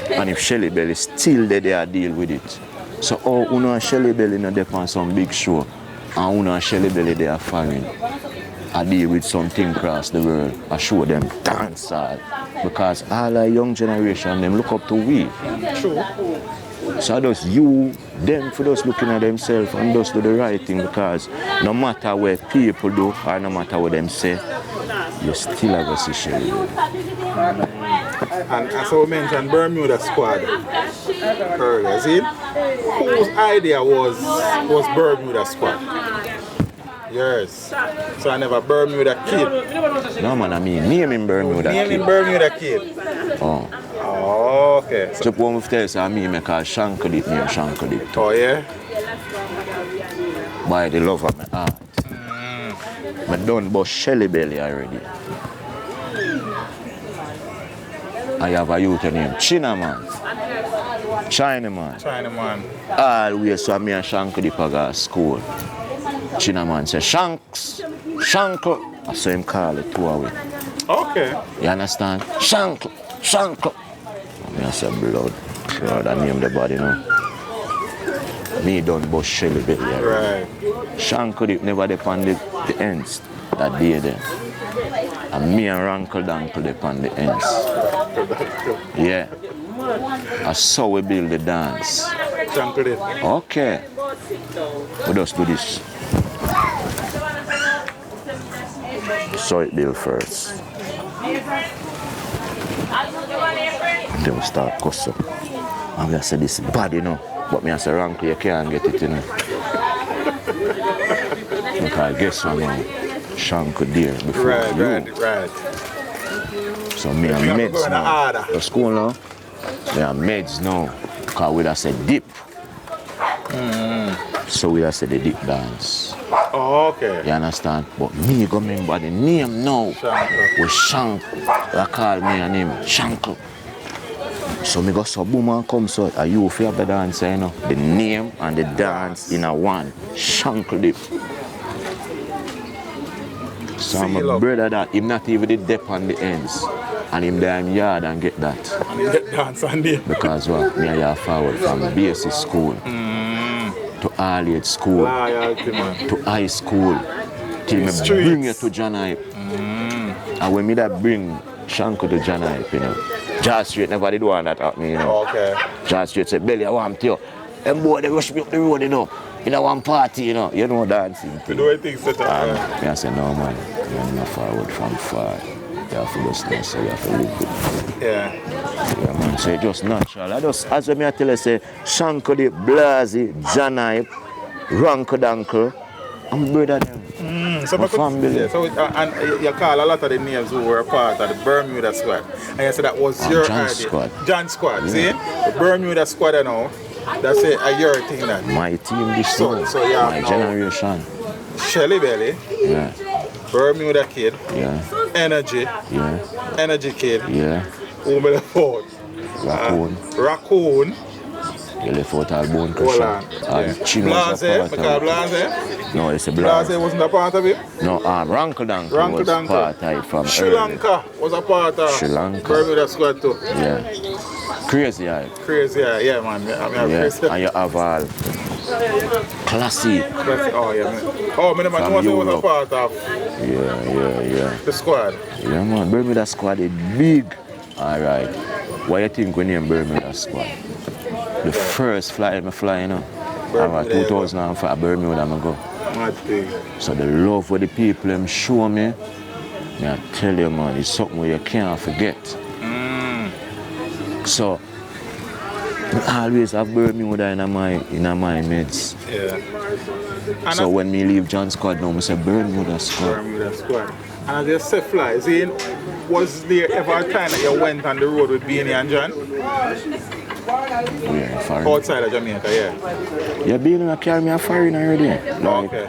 And if Shelly Belly still there, deal with it. So Uno and Shelly Belly no depend on some big show, and Uno and Shelly Belly they are foreign. I deal with something across the world. I show them dancehall. Because all our young generation, them look up to we. True. So just you, them for just looking at themselves and just do the right thing, because no matter what people do or no matter what them say, you still have a Shelly Belly. And as I mentioned, Bermuda Squad earlier, see? Whose idea was Bermuda Squad? Yours. So I never Bermuda Kid. No man, I mean naming Bermuda Kid. Naming Bermuda Kid. Oh. Oh, okay. So when we tell you, I mean, I call Shanko Dip, name Shanko Dip. Oh, yeah? By the love of my heart. I done about Shelly Belly already. I have a youth named Chinaman. Chinaman. Chinaman. Always so me and Shanko Dip go to school. Chinaman say, Shanks, Shanko. I saw him call it 2 away. Okay. You understand? Shanko, Shanko. I say blood. I name the body now. Me done about Shelly Belly. Right. Shanko Dip never depend the ends that day there. And me and Rankle Dankle depend the ends. Yeah. That's so we build the dance. Shanko Dip. Okay. We just do this. So it build first. And then we start cuss up. And we say this bad, you know. But me I say Rankle, you can't get it, you know. Because guess what now? Shanko there before you. Right. So me and meds now. To school now. Me and meds now. Because we have said dip. So we have said the dip dance. Oh, okay. You understand? But me go remember the name now. Shanko. We Shanko. They call me a name Shanko. So me go so boom and come so you feel the dance, you know. The name and the dance in a one. Shanko Dip. So I'm a brother that him not even the dip on the ends. And him there in yard and get that. And you get dance on there. Because what? Me and you forward from basic school to all age school Loyalty, man. to high school till me bring you to John Hype. And when me that bring Shanko to John Hype, you know, Jazz Street never did want that at me, you know. Okay. Jazz Street said, Belly, I want to you. Them boy, they rush me up the road, you know. In a one party, you know. You know dancing You thing. know what things set up. I said, no man, you're not forward from far. You have to just know, so you have to look good. Yeah. Yeah, man, so it's just natural. I just, as when I tell you, say, Shanko Dip, Blazy, John Hype, Ranko Dankle, I'm brother them. So, My family. Yeah, so and you call a lot of the names who were a part of the Bermuda Squad. And you said that was your John idea. Squad. John Squad, see? The Bermuda Squad, you know, that's a your thing then. My team this So yeah, my now- generation. Shelly Belly, Yeah, Bermuda Kid, yeah, Energy, yeah, Energy Kid, yeah. who me left out? Raccoon. Raccoon, You left out all bone hold crusher. on. And Chin was Blase, a part because of it. Blase, No, it's a Blase Blase. wasn't a part of it. No, Rankle Dankle Rankle was Dankle. part of it from Sri early. Lanka was a part of Sri Lanka. Bermuda Squad too. Yeah. Crazy eye. Crazy, yeah, man. I mean, Yeah. crazy. And you have all classy. Oh, yeah, man. Oh, man, From was a Europe. part of Yeah. the squad. Yeah, man. Bermuda Squad is big. Alright. What you think when you name Bermuda Squad? The first flight I fly, you know. Around 2005, Bermuda I go. Mad thing. So the love where the people them show me, I tell you, man, it's something where you can't forget. So I always have Bermuda in my meds. Yeah. And So when me leave John Squad now, I say Bermuda Squad. Bermuda Squad. And as you say fly, see, was there ever a time that you went on the road with Beanie and John? Yeah, foreign. Outside of Jamaica, yeah. Yeah, Beanie carry me a foreign already. Like, Okay.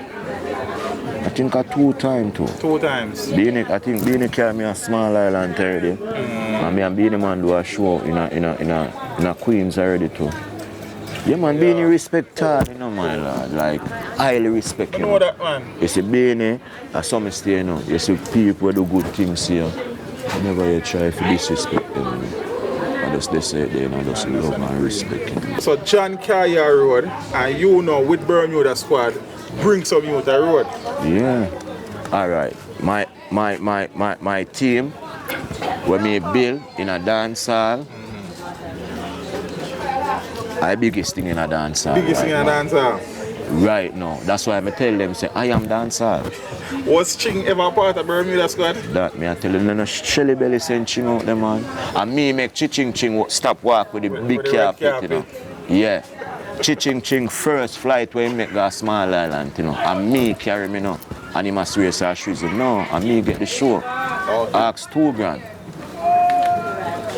I think 2 times too. 2 times. I think Beanie carry me a small island already. And me and Beanie man do a show in a Queens already too. Yeah man, Beanie respect hard, you know my lord. Like highly respect You him. know that, man? You see Beanie, at some stay, you know, you see people do good things here. Never you try to disrespect them. You know. I just they say they know just love and respect him. So John carry a road, and you know with Bermuda Squad, bring some youth a road. Yeah. Alright. my team, when me build in a dancehall, I biggest thing in a dancehall. Biggest thing in a dancehall. Right now. That's why I tell them, say, I am dancehall. Was Ching ever part of Bermuda Squad? That me I tell them, no, Shelly Belly send Ching out there, man. And me make Ching stop walk with the big carpet, you know. Yeah. Ching first flight when he make go a small island, you know. And me carry me now. And he must race our shoes. No, and me get the show. Okay. Ask $2,000.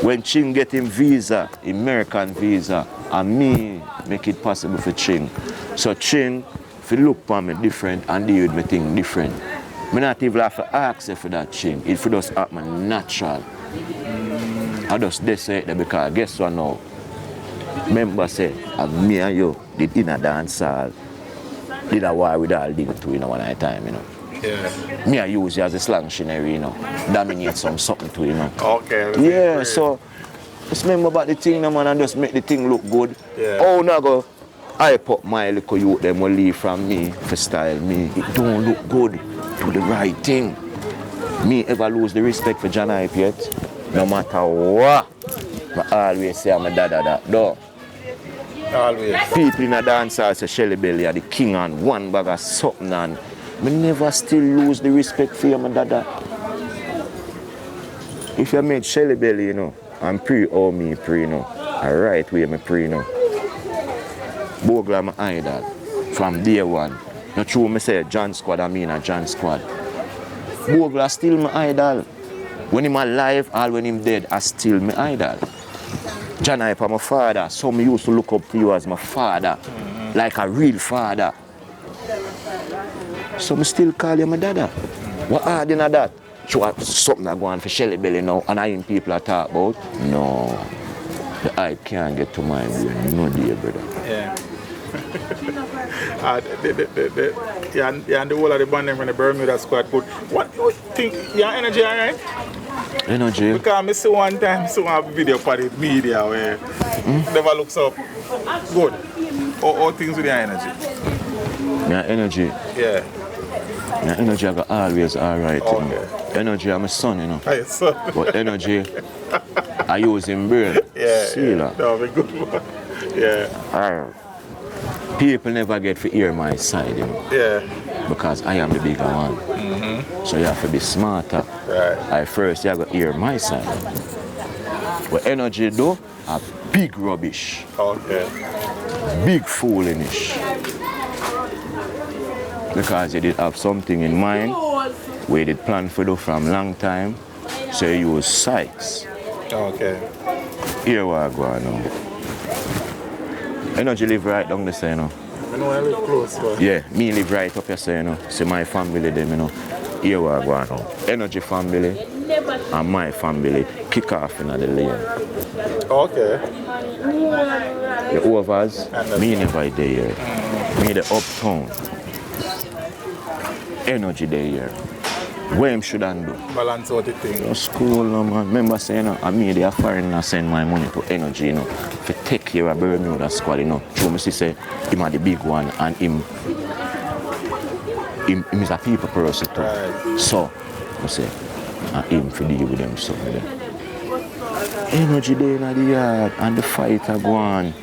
When Ching get him visa, American visa, and me make it possible for Ching. So Ching, if you look for me different and deal with me thing different. Me not even have to ask you for that Ching. It just happen natural. I just say it because guess what now? Remember say, me and you did in a dancehall, did a war with all dig to, you know, one at a time, you know. Yeah. Me I use you as a slang dictionary, you know. Dominate something to, you know. Okay. Yeah, so just remember about the thing, man, and just make the thing look good. Yeah. Oh, now go, I put my little youth, them will leave from me for style me. It don't look good. Do the right thing. Me ever lose the respect for John Hype yet? No matter what. I always say I'm a da. No. Always. People in a dancehall say Shelly Belly are the king and one bag of something and me never still lose the respect for you, my dada. If you made Shelly Belly, you know, and pray or me pray, you know, a right way me pray, you know. Bogla my idol from day one. Not true me say John Squad, I mean a John Squad. Bogla still my idol. When him alive or when him dead, I still my idol. John Hype, my father. Some used to look up to you as my father, like a real father. So I still call you my dada. What hard in that? Something that go on for Shelly Belly now, and I hear people are talk about. No, the hype can't get to my brain. No dear brother. Yeah. Yeah, and the whole of the band from the Bermuda Squad. But what do you think? Your energy, alright? Energy? Because I see one time, a video for the media where never looks up good. All things with your energy. My energy? Yeah. My energy I got always alright. Okay. You know. Energy I'm a son, you know. Hey, son. But energy I use in brain. Yeah. See that would be good one. Yeah. People never get to hear my side, you know. Yeah. Because I am the bigger one. So you have to be smarter. Right. First you have to hear my side. But energy though, a big rubbish. Okay. Big foolish. Because you did have something in mind, we did plan for do from long time, so you use sights. Okay. Here we go now. Energy live right down the side, you know. I know I live close, but... Yeah, me live right up here, so, you know. See my family them, you know. Here we go now. Energy family and my family kick off in the lane. Okay. The overs, me never there. Me the uptown. Energy there. What him should I do? Balance out the thing. No school, no man. Remember saying, you know, I made a foreigner send my money to energy, you know, to take care of Bermuda Squad, you know. True, me say, him are the big one and him is a people person too. Right. So, I say, and him for deal with them something there. Energy there in the yard and the fight are go on.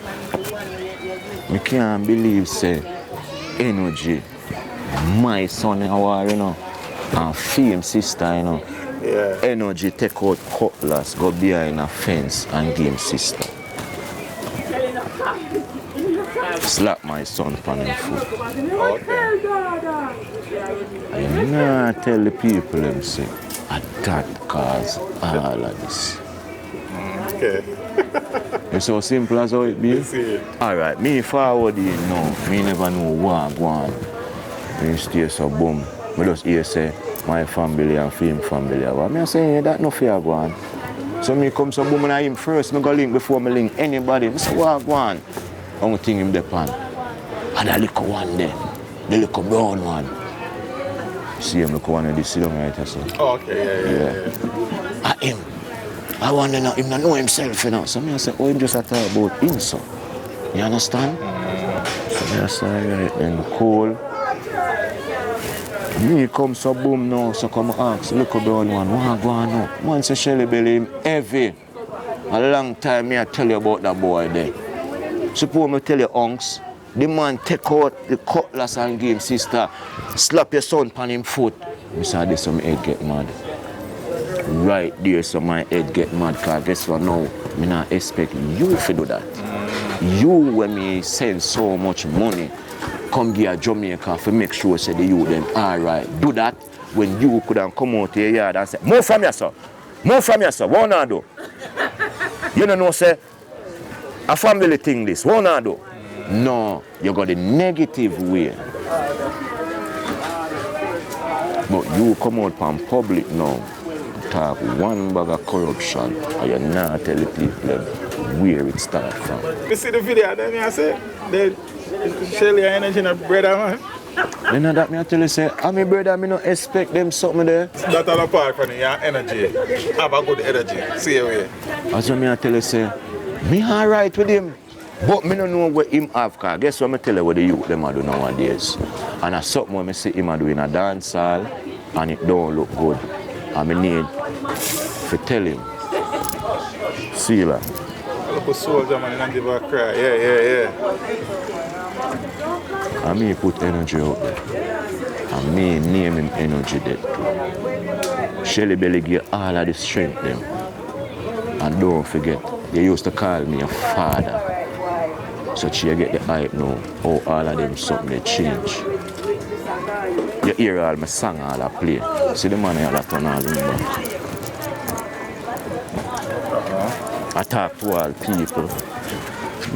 I can't believe, say, energy, my son in war, you know. And fame sister, you know. Yeah. Energy take out cutlass, go behind a fence and give him sister. Slap my son upon his foot. Okay. I nah tell the people them say, and that cause all of this. Okay. It's so simple as how it be. Alright, me forward you know, me never know what go on. Me stay so boom. I just hear say my family and film family. I say that no fear go on. So me come so boom and him first, I go link before me link anybody. I say what go on? Only thing him depend. And that little one there, the little brown one. See him look one of this sit down right here. So. Okay, yeah. And him. I want to know him not know himself, you know. So I say, oh him just a talk about him so. You understand? So I say, alright then cool. Me come so boom now, so come ask, look a brown one, what go on now? Man say Shelly Belly him heavy. A long time me I tell you about that boy there. Suppose me tell you unks, the man take out the cutlass and give him sister, slap your son on him foot. Me say this so my head get mad. Right there so my head get mad, cause guess what now? Me not expect you to do that. You when me send so much money, come here Jamaica to make sure say the youth them alright. Do that when you could have come out here yard and say, more from you, sir. More from you, sir. What not do? You don't know, say, a family thing this. What not do? No, you got the negative way. But you come out from public now, talk one bag of corruption, and you not tell the people where it starts from. You see the video then I say, the Shelly energy in a brother, man. You know that me I tell you say, I'm my brother, me no expect them something there. That's all apart from your energy. Have a good energy. See you way. As me I tell you say, me alright with him. But me don't know what him have, cause guess what I tell you what the youth them a do nowadays. And that's something when I see him a do in a dance hall and it don't look good. And I need to tell him. See that? Look a soldier man and give a cry. Yeah. And me put energy out there. And me name him energy there too. Shelly Belly give all of the strength them. And don't forget, they used to call me a father. So she get the hype now, how all of them something they change. You hear all my song all I play. See the man here that turn all in back. I talk to all people. I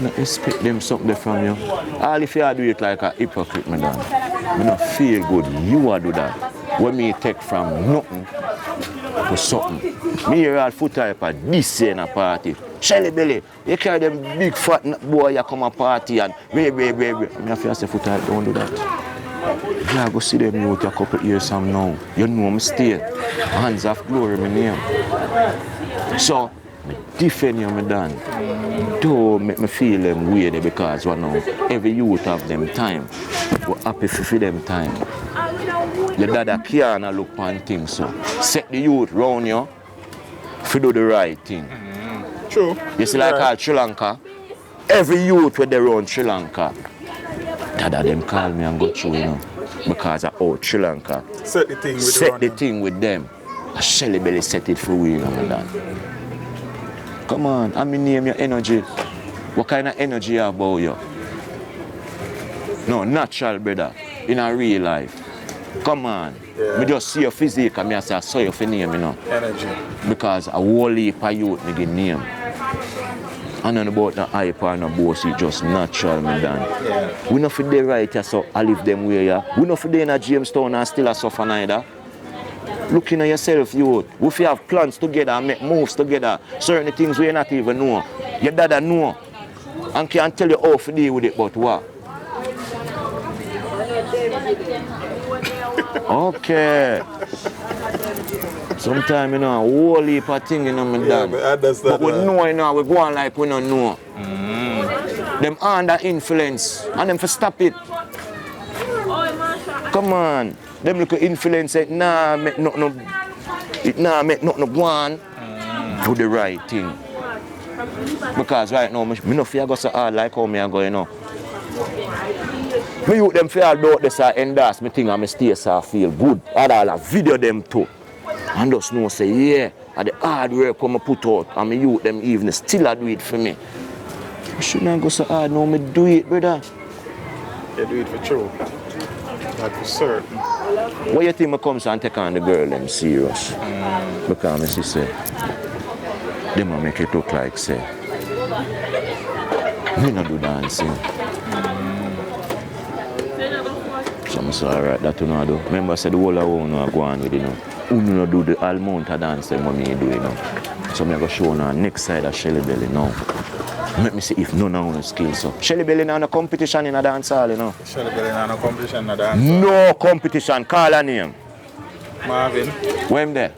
don't expect them something from you. All if you do it like a hypocrite, man. I don't feel good. You do that. When me take from nothing to something. Me hear all foot type of this in a party. Shelly Belly, you carry them big fat boy you come a party and I have to say foot type, don't do that. Yeah, go see them youth a couple years from now. You know me stay. Hands of glory, my name. So, I defend you, my Dan. Don't make me feel them weird because right now, every youth have them time. We're happy for them time. Your dad can't look on things so. Set the youth round you to do the right thing. True. You see like all Sri Lanka, every youth with their own Sri Lanka. Dada them call me and go through, you know. Because of all Sri Lanka. Set the thing with them. A Shelly Belly set it for we, my dad. Come on, I mean name your energy. What kind of energy you have about you? No, natural brother. In a real life. Come on. Yeah. Me just see your physique and I say I saw your name, you know. Energy. Because a whole heap of youth me give name. And then about the hype and the boss, it's just natural, my Dan. Yeah. We not for the right here, so I live them way here. We not for the in a Jamestown and still a suffer neither. Looking at yourself, youth. If you have plans together and make moves together, certain things we not even know. Your dad know. And can tell you how to deal with it, but what? Okay. Sometimes, you know, a whole heap of things, you know, my dad. But we know, you know, we go on like we don't know. Them under influence, and them for stop it. Come on. Them look at influence, it nah make nothing go on. Do the right thing. Because right now, me no fear go so hard like how me I go, you know. Me youth them feel about this endorse me thing and me stay so feel good. I video them too. And just know say yeah, and the hard work come put out and me youth them even still I do it for me. I shouldn't go so hard now, me do it, brother. You do it for true. Not for certain. What you think I come and take on the girl them serious? Because me see say them a make it look like say me no do dancing. So I say alright, that you know do. Remember I said the whole of one I go on with you know. You no do the amount of dancing what me do you know. So I go show now next side of Shelly Belly now. Let me see if none of our skills so. Shelly Belly now no competition in a dance hall, you know. Shelly Belly now no competition in a dance hall. No competition, call her name. Marvin. Where am there?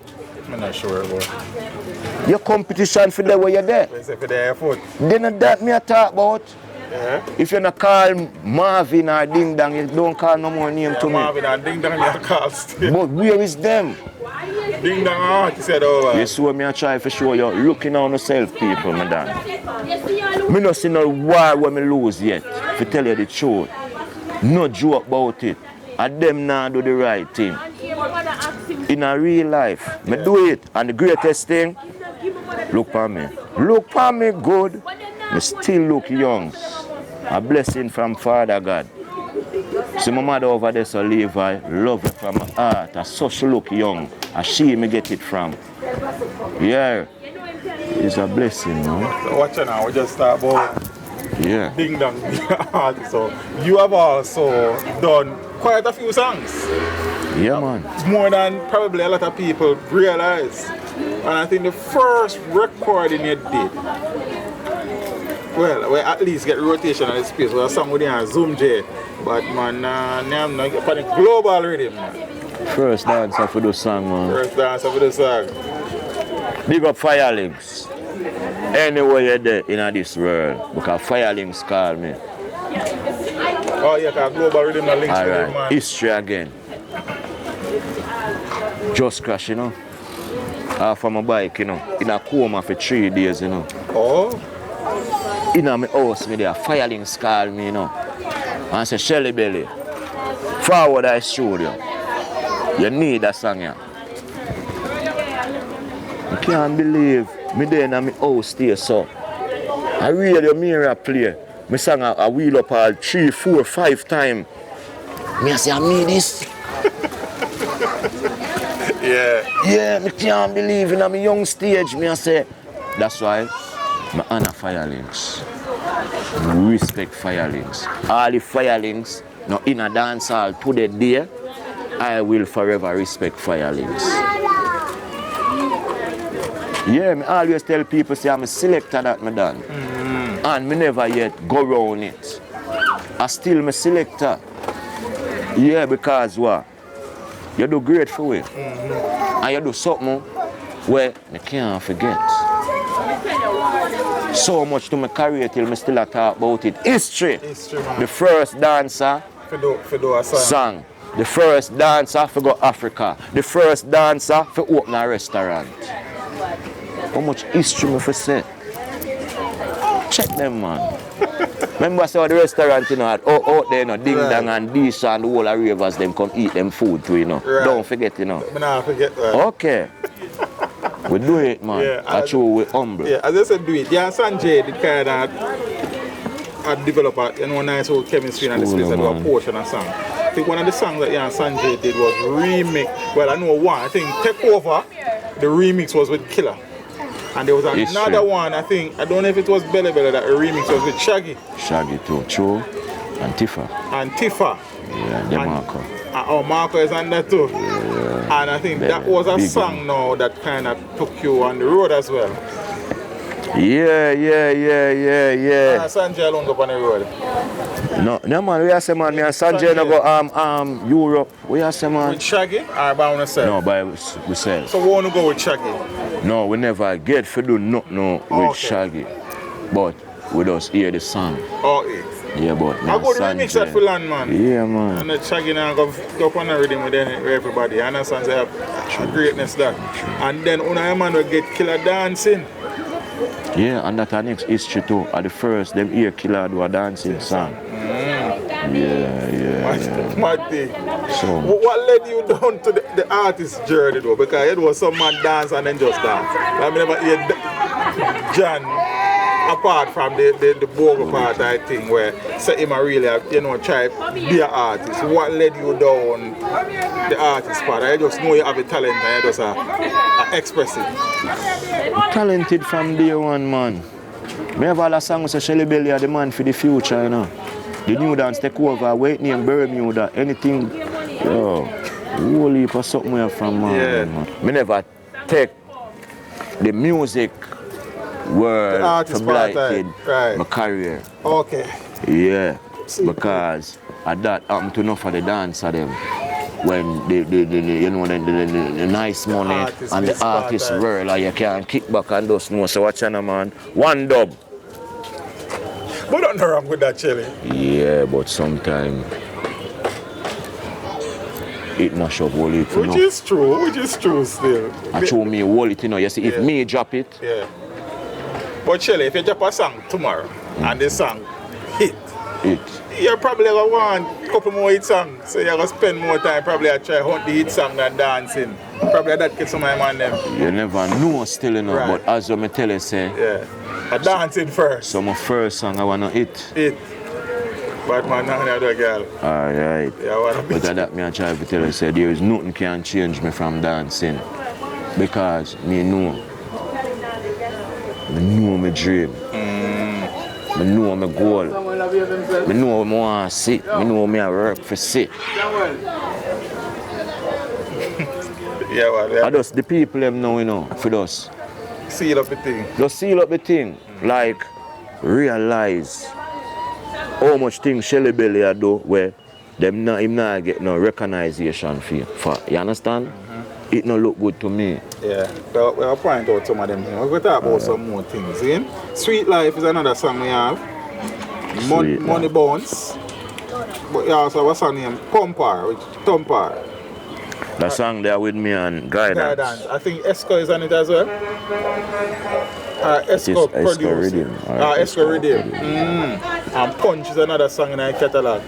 I'm not sure about. Your competition for the way you're there. For the foot. Then that me I talk about. Yeah. If you not call Marvin or Ding Dong, you don't call no more name to me. Marvin and Ding Dong you call still. But where is them? Ding Dong artist said over. You see what me I try to show you? Looking on yourself, people, madam. Me no see no war when me lose yet. To tell you the truth. No joke about it. And them now do the right thing. In a real life, me do it. And the greatest thing, look for me. Look for me good. Me still look young. A blessing from Father God. See my mother over there, so Levi, love her from my heart. I so she look young. And she me get it from. Yeah. It's a blessing, man. So watch it now, we just start about Ding Dong artist. So you have also done quite a few songs. Yeah, man. It's more than probably a lot of people realize. And I think the first recording you did, well, we at least get rotation on the space. We have song with you Zoom J. But man, I'm not for the global rhythm, man. First dancer for the song, man. First dancer for the song. Big up Firelings. Anywhere you're there in this world, because Firelings call me. Oh yeah, because global rhythm not linked to it, man. History again. Just crash, you know. Off of my bike, you know. In a coma for 3 days, you know. Oh? In my house, me there, Firelings call me, you know. And say, Shelly Belly, forward I studio. You need that song, yeah. I can't believe me there in my house stay so. I really mirror play. Me sang a wheel up all 3, 4, 5 times. Me I say, I need this. Yeah. Yeah, me can't believe in my young stage. Me I say, that's why I honor Firelings. Respect Firelings. All the Firelings, now in a dance hall to the day, I will forever respect Firelings. Yeah, I always tell people, say I'm a selector that me done. And me never yet go round it. I still me selector. Yeah, because what? You do great for it. And you do something where I can't forget. So much to my career till me still talk about it. History. Man. The first dancer For do a sang. The first dancer for go Africa. The first dancer for open a restaurant. How much history me for say? Check them, man. Remember, I saw the restaurant, you know, out there, you know, Ding Dong and Disha and the whole of Ravers, them come eat them food too, you know. Right. Don't forget, you know. I don't forget that. Okay. We do it, man. Yeah, That's how we humble. Yeah, as I said, do it. Yeah, Sanjay did kind of develop a nice old chemistry in the space and do a portion of song. I think one of the songs that Sanjay did was remix. Well, I know one. I think Take Over, the remix was with Killer. And there was another one, I think, I don't know if it was Belly Belly, that the remix was with Shaggy. Shaggy too, Cho and Tifa. And Tifa. Yeah, and Marco. Marco is on that too. Yeah, and I think that was a song now that kind of took you on the road as well. Yeah. Sanjay alone go on the road. No man, we are saying man, me and Sanjay no go Europe. We are saying man. With Shaggy or by ourselves? No, by ourselves. So we want to go with Shaggy? No, we never get to do nothing with Shaggy. But we just hear the song. Okay. Yeah, but I go to remix that for land, man. Yeah, man. And the Shaggy now go up on the rhythm with everybody. And that's a greatness that. And then when a man will get Killer dancing. Yeah, and that's our next history too. At the first, them hear Killer do a dancing song. Yeah. Mad thing. So, what led you down to the artist journey though? Because it was some man dance and then just dance. I never hear John apart from the vocal part, I think, where say him really, try to be an artist. What led you down the artist part? I just know you have a talent and you just express it. Talented from day one, man. Me have all a song say Shelly Belly are the man for the future, you know. The new dance take over, wait name Bermuda, anything, yo, whole heap of something where from, man. Me never take the music world for blighted my career. Okay. Yeah, because at that happened to enough of the dance of them. When the nice money and the artist world, like you can't kick back and just know. So watch on, man. One dub. But nothing wrong with that, Shelly. Yeah, but sometimes it mash up whole it, Which is true still. I show me whole it, you know. You see, if me drop it, Yeah. But Shelly, if you drop a song tomorrow and the song hit, you're probably gonna want a couple more hit songs. So you're gonna spend more time probably to try hunt the hit song than dancing. Probably that get some of my man them. you never know still, you know. Right. But as I tell you, say, Yeah. A dancing first. so my first song I wanna hit. Hit. But man, now another girl. Alright. Yeah, what a But bitch. that me I try to tell you, say there is nothing can change me from dancing. Because me know my dream. I know my goal. I know what I want to see. I know what I work for see. Yeah, well, I just the people them know, you know, for us. seal up the thing. Just seal up the thing. Like realize how much things Shelly Belly a do where him not get no recognition for. You understand? It no look good to me. Yeah, we'll point out some of them things. We're going to talk about some more things. See? Sweet Life is another song we have. Money Bones. But you also have a song named Thumper. The song there with me and Guidance. I think Esco is on it as well. Esco produced. Esco Rhythm. And Punch is another song in our catalog.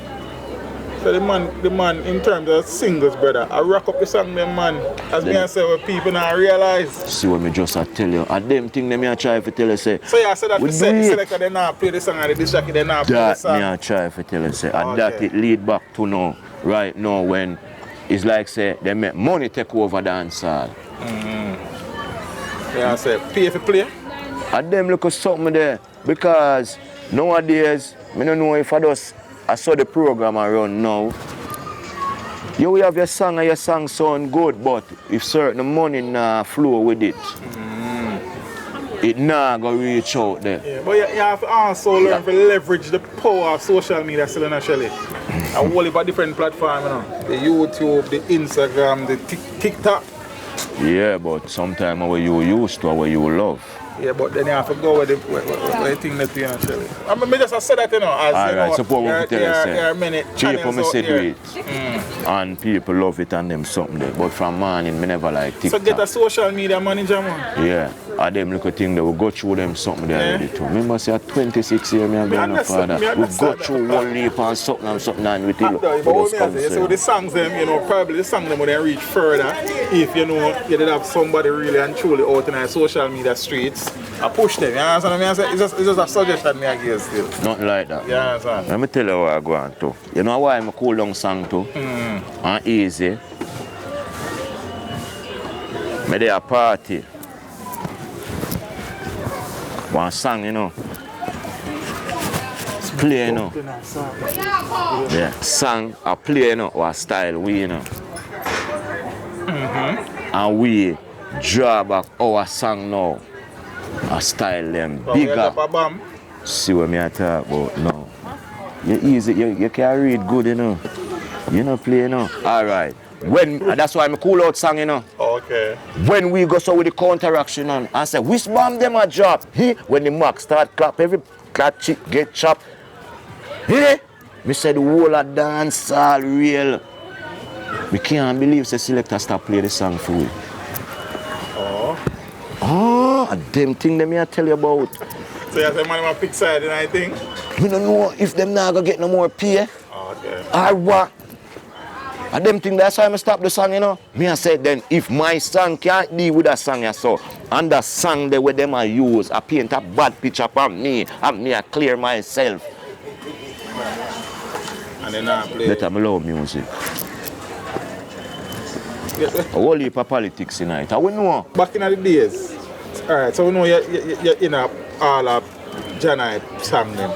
So the man in terms of singles, brother, I rock up the song them man. As me I say what people now realize. See what me just tell you. And them thing them I try to tell you say. So yeah, I said that the selector they now play the song and the disc jockey they now play the song. That me I try to tell you say. And that it lead back to now, right now when it's like say they make money take over dancehall. Yeah, I say pay for play. And them look at something there because nowadays I don't know if I saw the program around now. You will have your song and your song sound good, but if certain money nah flow with it, it nah go reach out there. Yeah, but you have to also learn to leverage the power of social media still initially. A whole heap of different platforms, you know. The YouTube, the Instagram, the TikTok. Yeah, but sometimes what you used to, what you love. Yeah, but then you have to go with the thing that you actually. I mean, just say that, you know, as all you right, know, suppose what there are many people channels me out say do there. it, and people love it and them something there. But from morning, me never like TikTok. So get a social media manager, man. Yeah, and them little thing that we go through them something there already too. Remember, say at 26 years, me and my father, we go through one leap and something and we till But what me say, so the songs them, you know, probably the song them would then reach further if you know you did have somebody really and truly out in the social media streets. I push them, you understand what I mean? It's just a suggestion me I give still. nothing like that. You understand? Let me tell you what I go on to. You know why I'm a cool down song too? And easy. Me there a party. One song, you know. Play, you know. Yeah, song a play, you know, or style we, you know. And we draw back our song now. A style them bigger. See what me I talk about now. You easy, you can read good, you know. You know play, you know. Alright. That's why I'm cool out song, you know. Okay. When we go so with the counteraction on, I say, which bomb them a drop? When the mark start clap, every clap chick get chopped. Me say the whole of dance all real. We can't believe the selector stop play the song for we. Oh, them thing them I tell you about. So you say man want pick side and I think? We don't know if them not gonna get no more pay. Okay. Or what? And them thing that's why I stop the song, you know. Me I said then if my song can't deal with that song you saw, and the song they where them I use, I paint a bad picture from me, and me I clear myself. And then I play. Let them love music. Yeah. A whole heap of politics in it. I will know. Back in the days. Alright, so we know you're in all of Janite song them.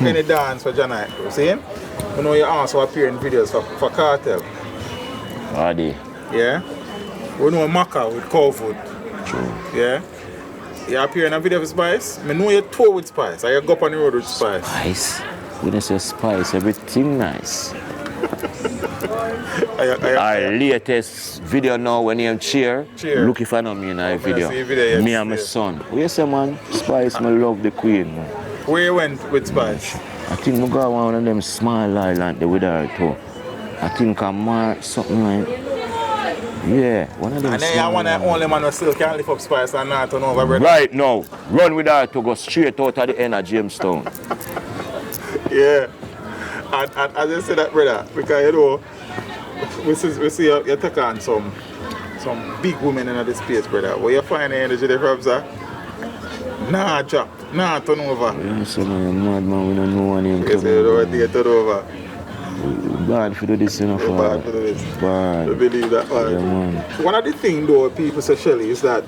Any dance for Janite, you see? We know you also appear in videos for Cartel. Are they? Yeah? We know Maka with Cowfoot. True. Yeah? You appear in a video with Spice. I know you tour with Spice. Or you go up on the road with Spice. Spice? When I say spice, everything nice. Our latest video now when you cheer. Look if I know me in a video. Me and my son. What you say, man? Spice, I love the queen, man. Where you went with Spice? I think we got one of them small island there with her too. I think I'm something like, yeah, one of them. And then you want the only man who still can lift up Spice and not turn over, brother. Right now, run with her to go straight out of the end of Jamestown. Yeah. And as I say that, brother, because you know, we see you take on some big women in this space, brother. Where you find the energy there from, sir? Nah, drop. Nah, turn over. Yeah, so man, mad man, we don't know one name. Yes, you don't want to turn over. Bad for this, you know. Bad for this. Bad. I believe that, man. Yeah, man. One of the things, though, people say, Shelly, is that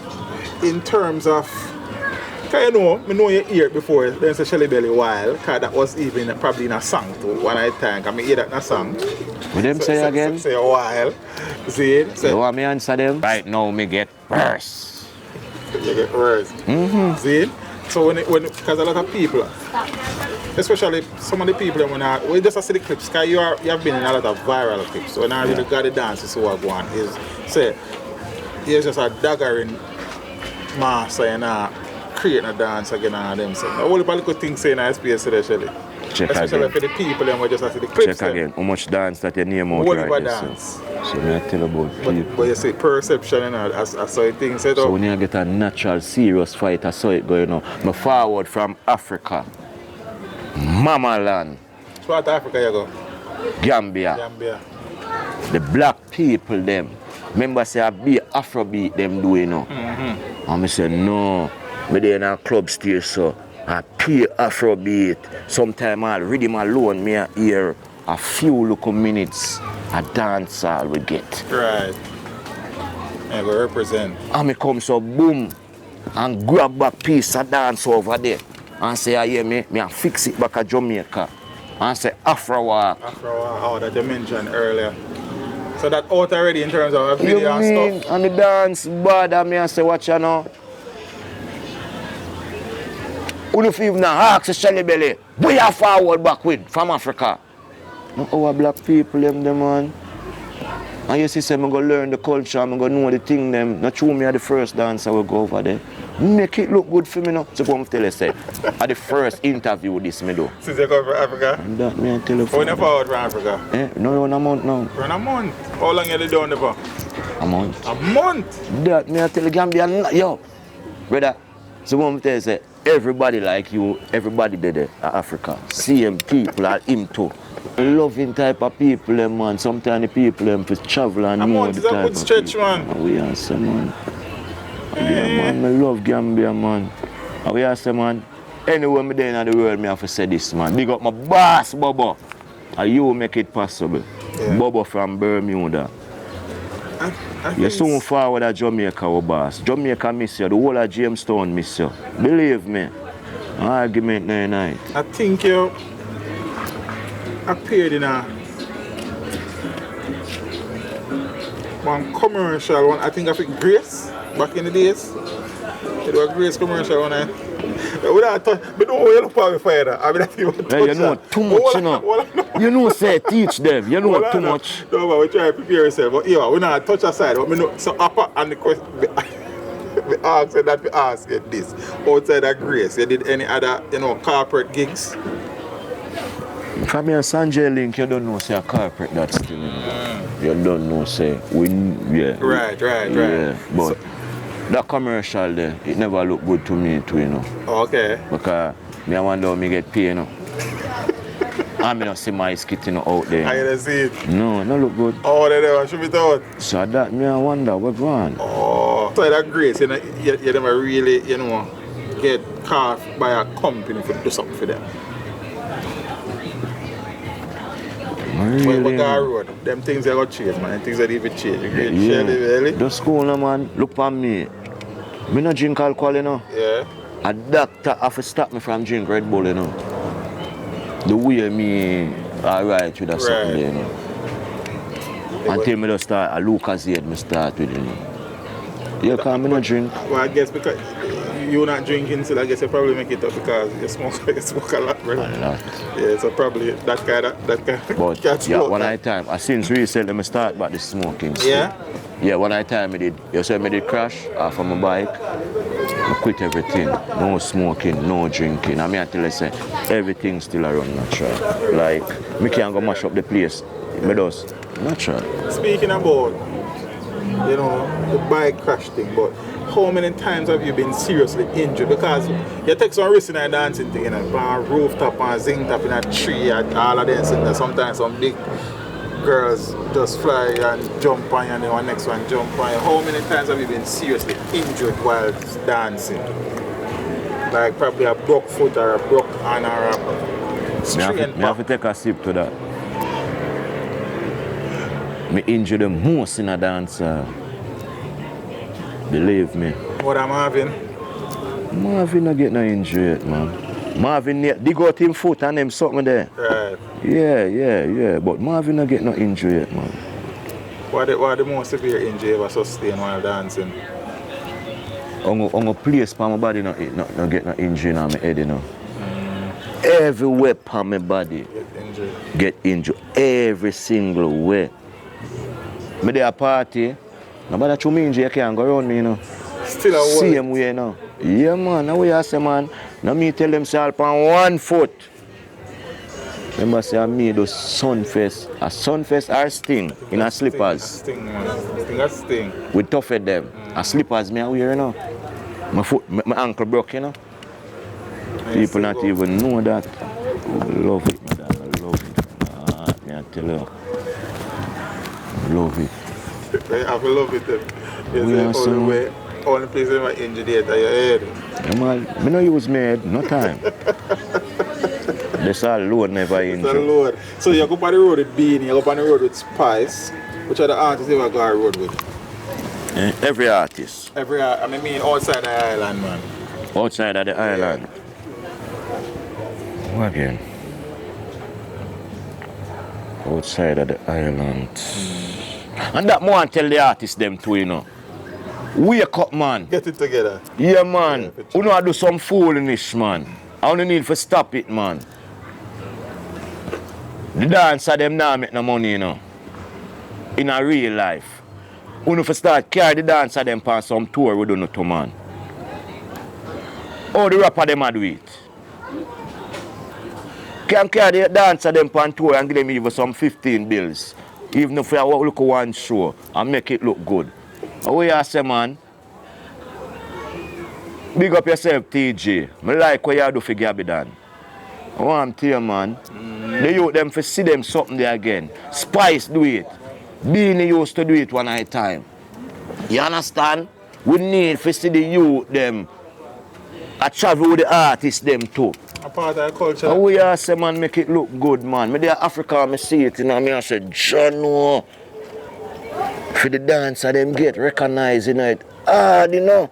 in terms of, because you know, I know you hear it before, then say Shelly Belly while, because that was even probably in a song too, one I think. I mean, hear that in a song. What them say again? Say a while. See it? You want me answer them? Right now, me get worse. You get worse. See it? So because a lot of people, especially some of the people when we just see the clips, because you have been in a lot of viral clips. So now you got the dances who are going is say here's just a daggering master and creating a dance again and them. So all the little things saying in SPS today, Shelly. Check especially again. for the people and we just see the clips. Check again. How much dance that you name out What right about there, dance? So me I tell about people. But you say perception and all, as so things set up. So when you get a natural, serious fight, I saw it going on. Me forward from Africa, Mama Land, Which part of Africa you go? Gambia. Gambia. The black people them. Remember say I be Afrobeat them doing now. And I say no, me there in a club stage so I pay Afrobeat. Sometime I'll read him alone, me hear a few little minutes a dance all we get. Right. I go represent. And me come so boom and grab back piece of dance over there. And say, I hear me and fix it back at Jamaica. And say, Afro walk. Afro walk, that you mentioned earlier. So that out already in terms of a video You and mean, stuff? and the dance bad and me and say, watch you know. Who if you even ask Shelly Belly, we are forward back with from Africa. No, our black people them man. And you see, I'm going to learn the culture, I'm going to know the thing them. Not true, me are the first dancer will go over there. Make it look good for me now. So come tell you, say, at the first interview this me do. Since you come from Africa? And that me I tell you. When you forward from Africa? No, run a month now. Run a month? How long you down there for? A month. A month? That me I tell you, Gambia, yo, brother, so come tell you, say, everybody like you, everybody there at Africa. Same people are him too. Loving type of people, them, man. Sometimes the people them to travel and know the type of a good stretch, people. man. We are some man. Yeah, man. I love Gambia, man. And we are some man. Anywhere me there in the world, me have to say this, man. Big up my boss, Bobo. And you make it possible. Yeah. Bobo from Bermuda. You soon forward at Jamaica, oh boss. Jamaica miss you. The whole of Jamestown miss you. Believe me. Argument night. I think you appeared in one commercial one. I think Grace back in the days. It was a Grace commercial one. Without touch, but don't you look for me further. I mean, you know too much, you know. You know, say teach them. You know too much. No, but we try to prepare yourself. But yeah, we not touch aside. But we know so upper and the question. We ask that we ask you this. Outside of Grace, you did any other, corporate gigs? From your Sanjay Link, you don't know say a corporate that still. You don't know say yeah. Right. Yeah, but that commercial there, it never look good to me too, Okay. Because me I wonder how me get paid, I don't see my skit out there. I don't see it. No look good. Oh, they never should be out. So that me I wonder what going. Oh, so that Grace, you never really, get caught by a company to do something for them. Really? But road, them things they got change, man. Things that even change. You get Shelly Belly. The school, man, look at me. Me no drink alcohol, Yeah. A doctor have to stop me from drink Red Bull, The way me alright with that something there, Until me just start, a Lucas Aid me start with, You can't me no drink. Well, I guess because you're not drinking, so I guess you probably make it up because you smoke a lot, bro. A lot. Yeah, so probably that kind of But yeah, one at a time. Since recently I start back the smoking. Yeah? Yeah, one time I did. You said I did crash off of my bike. I quit everything. No smoking, no drinking. I mean, until I say everything still around natural. Like, me can't go mash up the place. Me just natural. Speaking about, you know, the bike crash thing, but how many times have you been seriously injured? Because you take some risk in a dancing thing, you know, on a rooftop, on a zinc top, in a tree, and all of them things. Sometimes some big girls just fly and jump on you, and then the next one jump on you. How many times have you been seriously injured while dancing? Like probably a broke foot or a broke arm or a strained I have to take a sip to that. Me injure the most in a dance. Believe me. What am having? Marvin not get no injury yet, man. Marvin dig out him foot and him something there. Right. Yeah. But Marvin not get no injury yet, man. What the most severe injury you ever sustained while dancing? On a place for my body not get no injury in my head, you know. Everywhere for my body get injured. Every single way. Me there a party, nobody show me injury, you can't go around me, you know. Still a worry. Same way, you know. Yeah, man. Now we say, man. Now me tell them say I'll on 1 foot. Remember say I made those sunfest. A sunfest or sting in a slippers. Sting, man. Sting. We toughed them. A slippers me I wear, you know. My foot, my ankle broke, you know. People not even know that. I love it, man. I love it. Me I tell you. Love it. I have to love it. It's the only place I ever injured it at your head. Yeah, man. I know you was made, no time. This all load never injured. Load. So you go on the road with Beanie, you go on the road with Spice. Which are the artists you ever go on the road with? Every artist. I mean outside the island, man. Outside of the island. What again? Outside of the island. And that man tell the artists them too, you know. Wake up, man. Get it together. Yeah, man. You know I do some foolishness, man. I only need to stop it, man. The dancer them now make no money, you know. In a real life. You know, for start carry the dancer them on some tour we don't know to, man. How the rapper them a do it? Can carry the dancer them on tour and give them even some 15 bills. Even if you look at one show and make it look good. How you say, man? Big up yourself, TG. I like what you do for Gabby Dan. I want to tell you, man. The youth them for see them something there again. Spice do it. Beanie used to do it one at a time. You understand? We need to see the youth them. I travel with the artists them too. A part of the culture. How we say, man, make it look good, man. Me there Africa, I see it, you know. I say, John, for the dancer, them get recognized, you know, it hard, you know.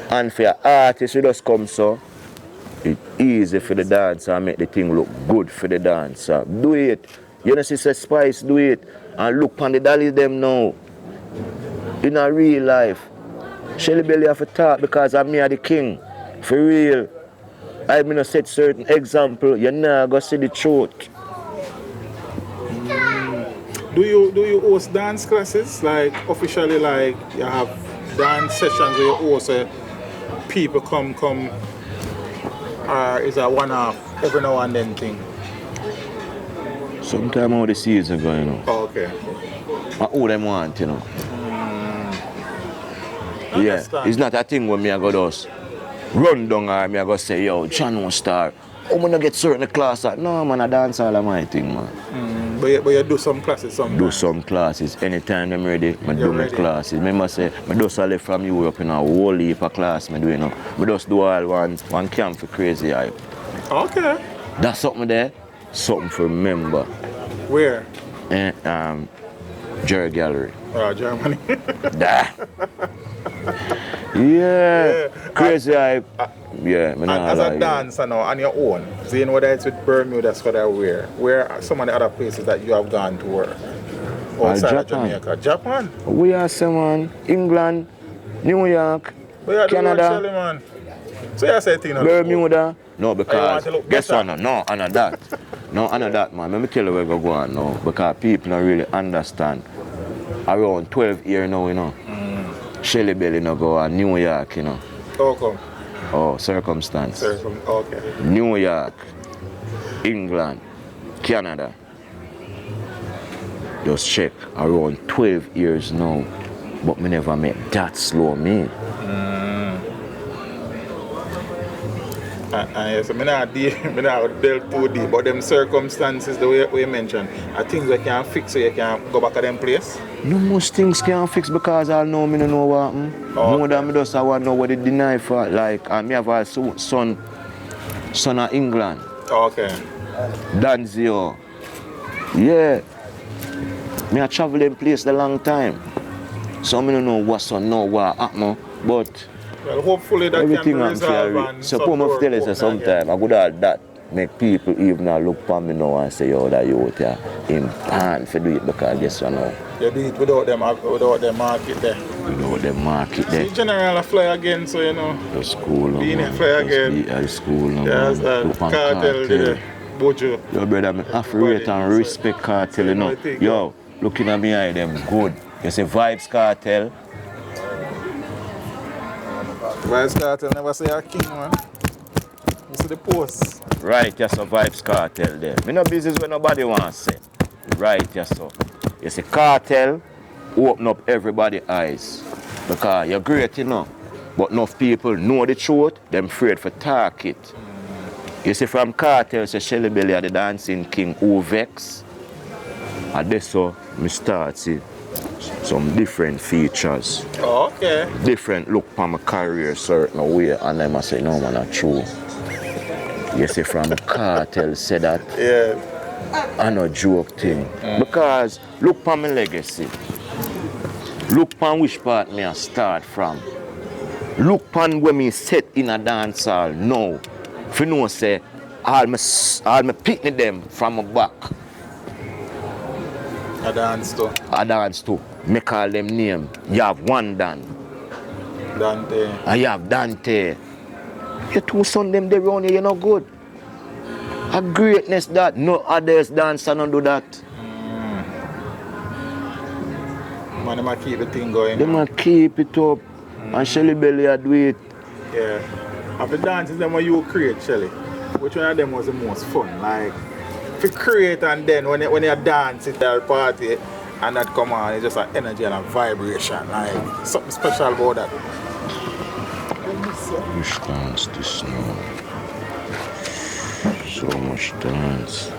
And for your artists, you just come so, it's easy for the dancer and make the thing look good for the dancer. Do it. You know, Sister Spice, do it. And look on the dolly them now. In a real life. Shelly Belly have to talk because I'm me the king. For real. I mean, I set certain example, you're not going to see the truth. Do you host dance classes? Like officially, like you have dance sessions where you host people come, or is that one-off every now and then thing? Sometime how the season going, you know. Oh, okay. And who them want, you know. Yeah, it's not a thing when me I go just run down or me I go say, yo, John won't star. Oh, man, I get certain class. No, man, I dance all of my thing, man. But you do some classes sometimes? Do some classes. Anytime I'm ready, I do my classes. Remember, say, I just left from Europe in a whole heap of class, I do, you know. I just do all one camp for crazy hype. Okay. That's something there, something for remember. Where? Jerry Gallery. Oh, Germany. Yeah. Crazy hype. Yeah, and as a dancer now, on your own, seeing whether it's with Bermuda Squad or where are some of the other places that you have gone to work? Outside of Jamaica. Japan? We are someone, England, New York, Canada. Shelly, man. So you say thing Bermuda. No, because guess what? No, and that. No, and that, man. Let me tell you where we go on now. Because people don't really understand around 12 years now, you know. Shelly Belly no go to New York, you know. How come? Oh, circumstance. Okay. New York, England, Canada. Just check, around 12 years now. But me never make that slow me. So I not delve too deep, but them circumstances, the way you mentioned, are things that can fix so you can go back to them place? No most things can fix because I know me no know what happen. More than me just I want to know what they deny for. Like, me have a son of England. Okay. Danzio. Yeah. Me I travel them place a long time. So me don't know what's on now, what happen. But well, hopefully that everything can be resolved. so come off tell you sometimes I could have that make people even look for me now and say, yo, that youth here, him plan for do it because guess what now. You do it without them market there. Without them market there. See, general I fly again, so you know. The school now. Being a fly again. Be at the school now. There's that cartel there. Bojo. Yo, brother, I have to rate and respect cartel, you know. Yo, looking at me eye them good. You see Vibes Cartel. Vibes Cartel never say a king, man. You see the post. Right, yes, so Vibes Cartel there. Me no business where nobody wants to say. Right, yes, so. You see, cartel open up everybody's eyes. Because you're great, you know. But enough people know the truth, them afraid for talk it. You see, from cartel, say Shelly Belly are the dancing king who vex. And this so, me start see some different features. Oh, okay. Different look for my career certain way, and then I say, no man, not true. You see, from cartel say that, Yeah. I no joke thing. Because look for my legacy. Look for which part me I start from. Look for when me set in a dance hall now. If you know say, all my picnic them from my back. A dance too. I dance too. Me call them name. You have one Dan. Dante. And you have Dante. You two son them they around here, you're not good. A greatness that no others dance and don't do that. Man, they might keep the thing going. They might keep it up. And Shelly Belly I do it. Yeah. Of the dances them what you create, Shelly, which one of them was the most fun? Like, if you create and then when you dance at the party and that come on, it's just an energy and a vibration. Like, something special about that. Which dance this now? So much dance.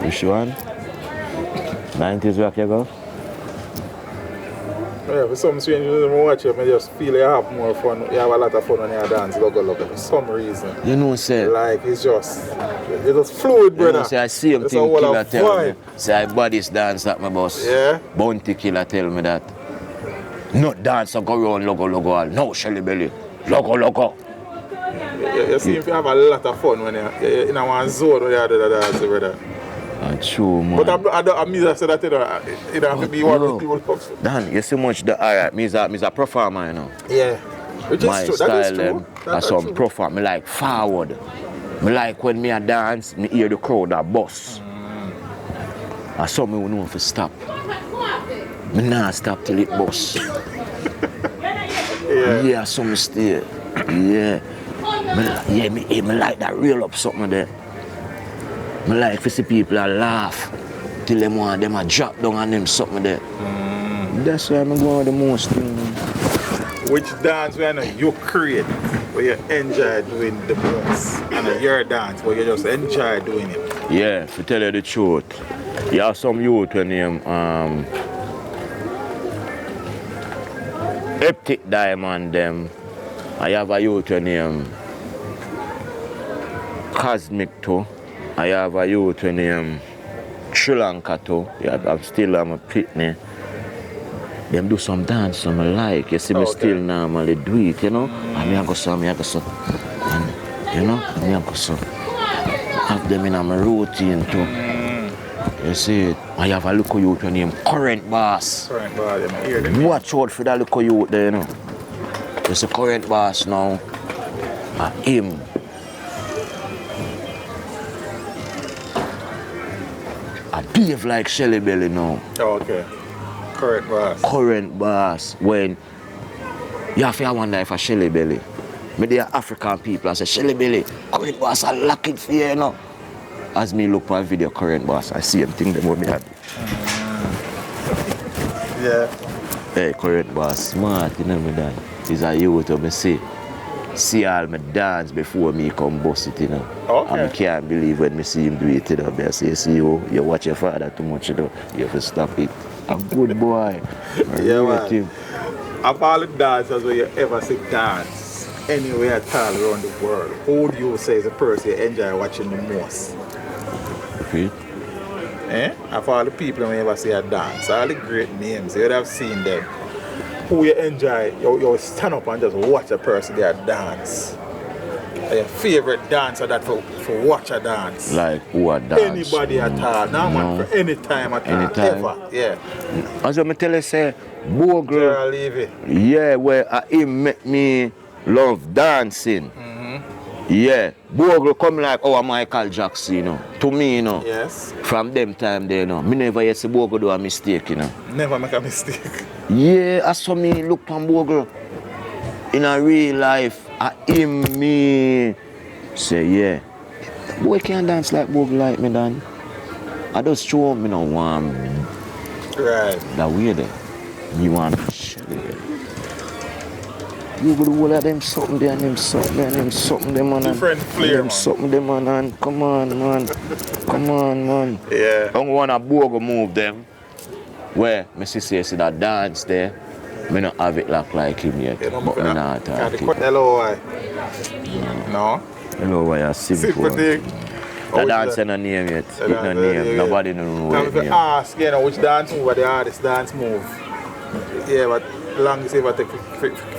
Which one? 90s rock you go? Yeah, for some strange reason, when I watch it, I just feel you have more fun. You have a lot of fun when you dance, look for some reason. You know, say. Like, it's just fluid, brother. You know, say, I see him it's thing killer tell vibe. me. Say, I body's dance at my boss. Yeah. Bounty killer tell me that. Not dance, I go around, logo. No, Shelly Belly. Logo. You see if you have a lot of fun when you're in a one zone when you do the dance, brother. That's true, man. But I'm say that you don't have to be one of the people. Dan, you see much the alright. Me's a performer, you know. Yeah. Which My is true. style That is them true. are some perform. Me like forward. Me like when me a dance, me hear the crowd a bust. And some me know if to stop. Me not stop till it bust. Yeah, some stay. Yeah. Me like that reel up something there. Me like to see people a laugh till them want them a drop down on them something there. That's why I'm going the most thing. Which dance when you create, where you enjoy doing the most, and your dance where you just enjoy doing it? Yeah, to tell you the truth, you have some youth when name Heptic Diamond them. I have a youth when name Cosmic too. I have a youth when name Sri Lanka too. Yeah, I'm still a pitney. Them do some dance, some I like. You see me still normally do it, you know. And I go so. And you know, I go so. Have them in my routine too. You see it. I have a little youth named Current Boss. Current Boss, I hear them. Watch out for that little youth there, you know. You see Current Boss now. Him. behave like Shelly Belly now. Oh, okay. Correct, boss. Current boss. When you have to wonder if a Shelly Belly. Me they are African people and say Shelly Belly, current boss I lock it for you know. As me look for a video current boss, I see him think them what me had. Yeah. Hey, current boss, smart, you know me dad. He's a youth of me see all my dance before me come bust it, you know. Okay. And I can't believe when me see him do it, you know. I say, see you watch your father too much, you know. You have to stop it. A good boy. Yeah, man. Of all the dancers where you ever see dance anywhere at all around the world, who would you say is the person you enjoy watching the most? Repeat. Of all the people when you ever see a dance, all the great names, you would have seen them. Who you enjoy, you stand up and just watch a person there dance. Your favorite dancer that for watch a dance. Like who a dance? Anybody at all. No, man, for any time at all. Anytime. Ever. Yeah. As I tell you, say, Bogle. Gerald Levy. Yeah, where him make me love dancing. Yeah, Bogle come like our Michael Jackson, you know. To me, you know. Yes. From them time there, you know. Me never yet see Bogle do a mistake, you know. Never make a mistake. Yeah, I saw me look on Bogle in a real life. Him me say, yeah. Boy can't dance like Bogle like me, Dan. I just show me no one. Right. That way there. Me want Shelly Belly. You go to all of them something there and them something there and them something there, man. Different flair, them man. something there, man. And come on, man. Come on, man. Yeah. I don't want a Bogle move them. Where my sister see that dance there, I don't have it like him yet. You know, but I not talk it. Hello, why? No. Hello, why you simple. Sympathy. The dance ain't no name yet. It's no name. Nobody know Now it if you name. ask, you know, which dance move are the hardest dance move? Yeah, but longest ever take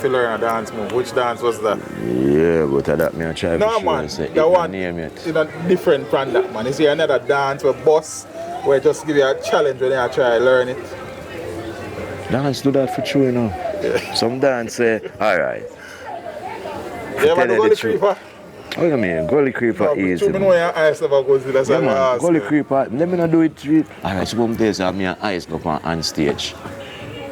to learn a dance move. Which dance was that? Yeah, but that me I try No, to show man. you say it The no one name yet. is different from that, man. Is there another dance where boss where just give you a challenge when you try to learn it? Dance do that for true, you know. Yeah. Some dance say, alright. Yeah, but the Tell you gully the truth. creeper. What you mean? Gully creeper No, easy. you know your eyes never goes to that's Yeah, why I man. ask Gully you. creeper. Let me not do it. Alright, so come days I have my eyes go on stage.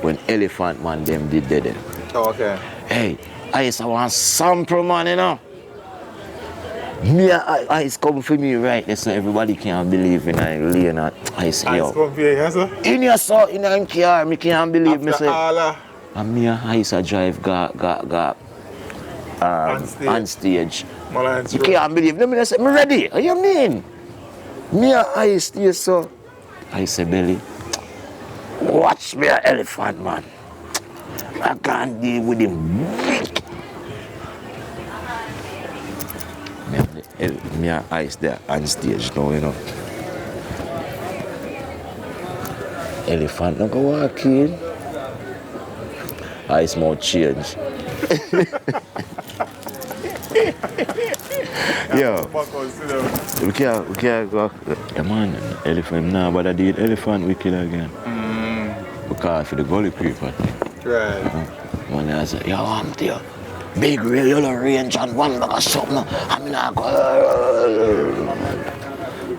When Elephant Man them did that. Oh, okay. Hey, I used to want sample, man, you know. Me eyes come for me right there, so everybody can't believe in I lane at ice. Eyes Yo. come for you, yes, sir? In your saw in a car, me can't believe me After say. all And me ice a drive on stage. Malines You Road. can't believe. Let me say, me ready. What you mean? Me ice stay so. I say, Belly, watch me a elephant, man. I can't deal with him. Me a ice there on stage now, you know. Elephant no go walk in. Ice mouth change. Yo, we can't go. Yeah, man, elephant now, but I did elephant we kill again. Because for the gully creeper thing. Right. When I say, yo, I'm there. Big real yellow range and one bag of something. I'm not going.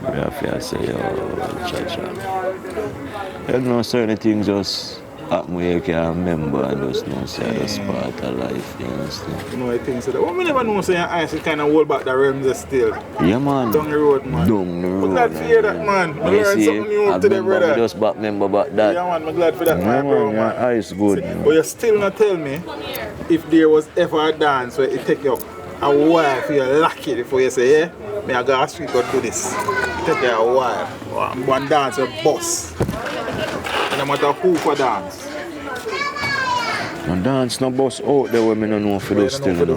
I feel say, yo, cha-cha. You know, certain things just happen where you can't remember and just know say that's part of life. You understand? You know, I think so. Well, we never know, so your eyes kind of hold back the rims still. Yeah, man. Down the road, man. Down the road. I'm glad for hear that, man. I You learned see, something new I today, remember, brother. I just remember about that. Yeah, man, I'm glad for that, Yeah, man, bro, man. man. Your eyes good. But you still not tell me if there was ever a dance where it take you a while for you lock it before you say, yeah, me I go to street go do this. It take you a while. One dance with boss. And no matter who for dance. No dance, no bus out there where me no know for those still. No.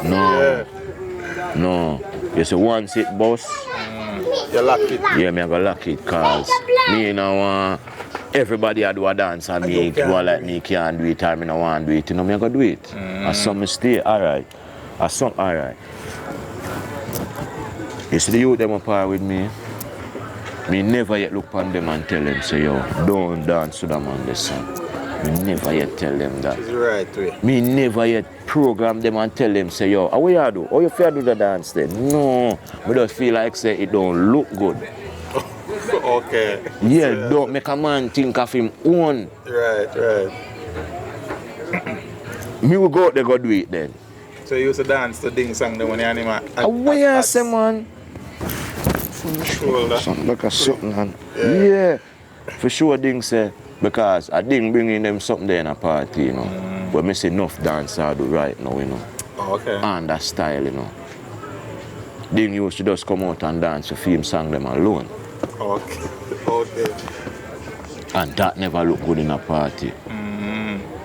No. Yeah. No. You say once it bus, You lock it. yeah, me I go lock it cause me no want everybody I do a dance and me go like me can't do it or me no want to do it. You know me I go do it. I saw me stay, alright. I saw alright. You see the youth them up here with me. Me never yet look on them and tell them say yo, don't dance to them on this song. Me never yet tell them that. It's the right way. Me never yet program them and tell them say yo, what you do? How you feel do the dance then? No. Me just feel like say it don't look good. Okay. Yeah, don't make a man think of him own. Right. Me will go out there go do it then. So you used to dance to ding song then when you're animal. Where I say, man? Shoulder. Something like a something, man. Yeah. For sure, Ding say, because I didn't bring in them something there in a party, you know. But me say enough dance I do right now, you know. Okay. And that style, you know. Ding used to just come out and dance to film song them alone. Okay. And that never look good in a party.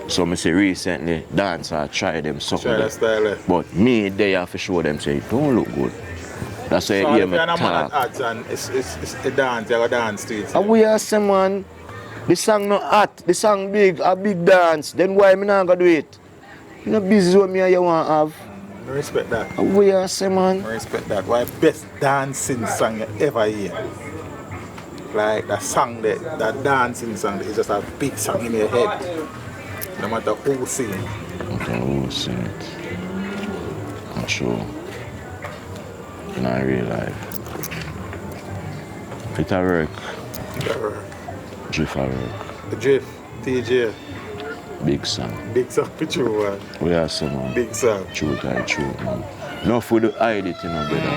So me say recently, dance I try them something. Try that style. But me, they have to show them say it don't look good. That's why So you hear if me you're not talk. at and it's a dance, you gotta dance to it. And we are say, man, the song not hot, the song big, a big dance. Then why me not gonna do it? You know busy what me and you want to have. I respect that. And we are say, man. I respect that. Why best dancing song you ever hear? Like that song that dancing song is just a big song in your head. No matter who sing it. Okay, who sing it? I'm sure. In our real life. It a work. Drift a work. The Drift, TJ, Big song. big song for you, man. We are say, man. Big song. Truth, man. No for the hide it, you know, brother.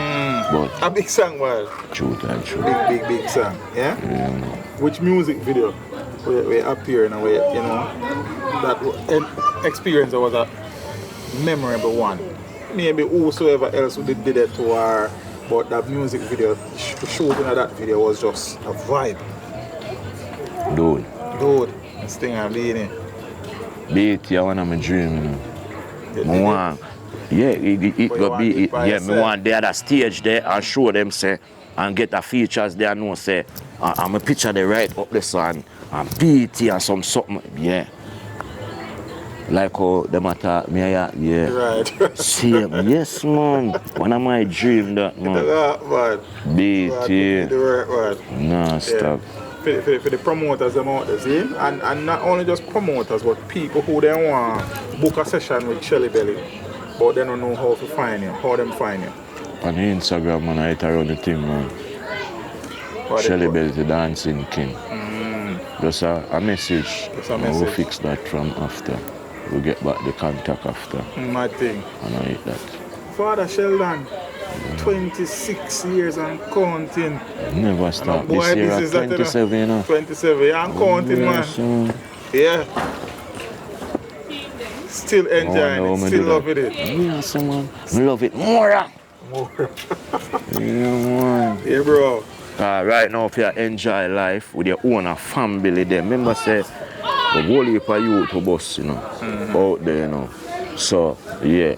But A big song, man. truth. Big song. Yeah? Yeah, man. Which music video we appear in a way, you know, that experience was a memorable one. Maybe whosoever else who did it to her, but that music video, the shooting of that video was just a vibe. Dude. This thing I'm leading. Beat you one of my dream, you know. Me want, yeah, it go be it. Yeah, me want they at a stage there and show them say and get the features there know say I'm a picture they right up the sun and beat and something. Yeah. Like how them attack me, yeah. Right. Same, yes, man. One of my dream that, man. Man. Beat, yeah. The work, man. Nah, stop. For the promoters them out there, see? And not only just promoters, but people who they want book a session with Shelly Belly, but they don't know how to find you, how them find you. On the Instagram, man, I hit around the thing, man. Shelly Belly, the dancing king. Just a message. Just a and message. we'll fix that from after. We'll get back the contact after. My thing. And I hit that. Father Sheldon, 26 years and counting. Never stop. Boy, This year is at 27, you know. 27, yeah, and counting, man. So, Yeah. Still enjoying it, still loving it. yeah, so, man. I love it more. Yeah, man. Yeah, bro. Right now, if you enjoy life with your own family, there. Remember, say, the whole heap of youth to bus, you know, out there, you know. So, yeah.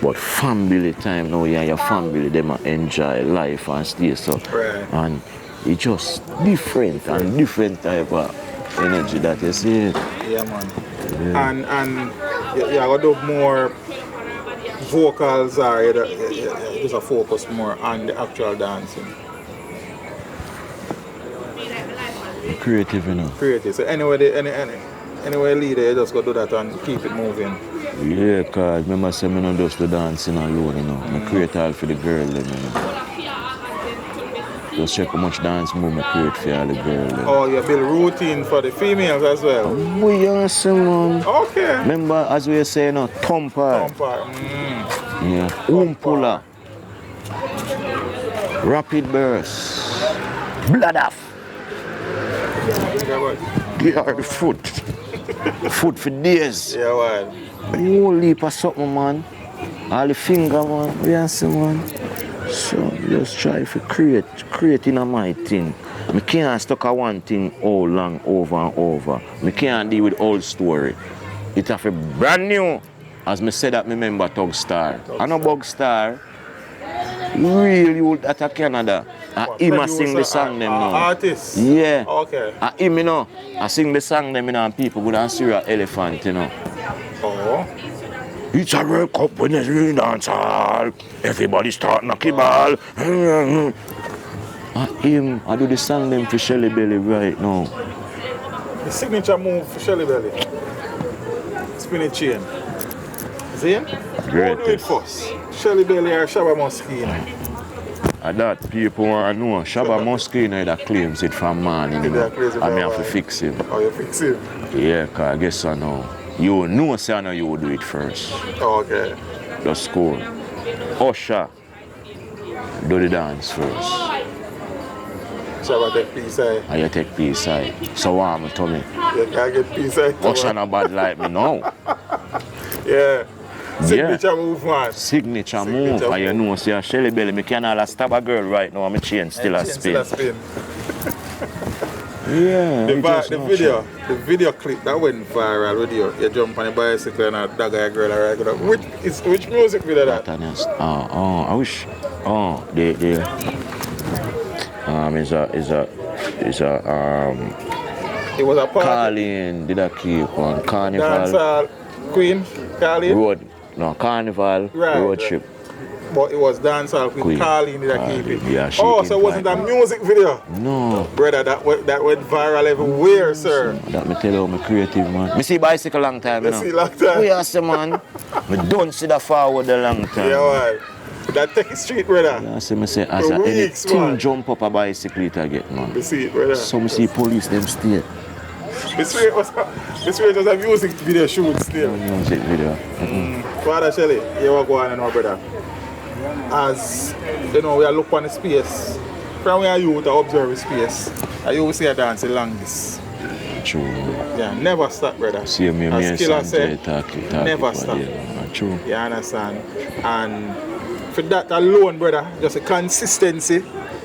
But family time now, yeah, your family, them enjoy life and stay so. Right. And it's just different and different type of energy that you see. Yeah, man. And you gotta do more vocals or you just a focus more on the actual dancing. Creative, you know. Creative. So anyway leader, you just gotta do that and keep it moving. Yeah, cause remember say me not just the dancing alone, you know. I create all for the girl them, you know. Just check how much dance move I create for all the girl them. Oh, you build routine for the females as well. Boy, you see, man. Okay. Remember, as we say, you know, thumper. Yeah. Puller. Rapid burst. Blood off. Get out the foot. Foot for days. Yeah, what? Whole heap of something, man. All the finger, man. You see, man. So, just try to create in my thing. I can't stuck on one thing all long, over and over. I can't deal with old story. It have a brand new. As I said that, I remember Tug Star. I know Bug Star. Really old at Canada. Him I sing the song them now. Artist? Yeah. Okay. Him, you know, I sing the song them, you know, and people go and see an elephant, you know. Oh. It's a World Cup when there's a dance hall. Everybody start knocking ball. And him, I do the song them for Shelly Belly right now. The signature move for Shelly Belly. Spinning chain. See? Great. Who do it first? Shelly Belly or Shabba Muskine? that people want to know. Shabba Moschino that claims it from man. You know? I may have to fix him. Oh, you fix him? Yeah, because I guess I know. You know, say I know you will do it first. Oh, okay. Just cool. Usher, do the dance first. Shabba take P-side. And you take P-side. So what am I telling me? You can't get P-side. Usher not bad like me now. Yeah. Signature move, man. Signature move. And you know, see, Shelly Belly, I can't stab a girl right now. I'm chain still a spin. Yeah. The video clip that went viral with you jump on a bicycle and a dog a girl around. Which music video that? I wish. It was a party. Carlin did I keep on Carnival. Dancehall Queen, Carlin. Carnival road trip. But it was dancehall Queen. Carlin did I keep it. Yeah, so it wasn't a music video? No. Brother, that went viral everywhere, sir. That me tell you, I'm creative, man. Me see bicycle long time, you know. See long time. We are some man. Me don't see that forward a long time. Yeah, why? That take it street, brother. Yeah, so me say, as anything jump up a bicycle it I get, man. Me see it, brother. So me see police them stay. This way it was a music video shoot still. Music video. Father Shelly, you are going on, brother. As you know, we are looking on the space. From where you to observe the space, and you will see a dance along this. True. Yeah, never stop, brother. See me, as Killer said, talking never stop. True. You understand? And for that alone, brother, just a consistency.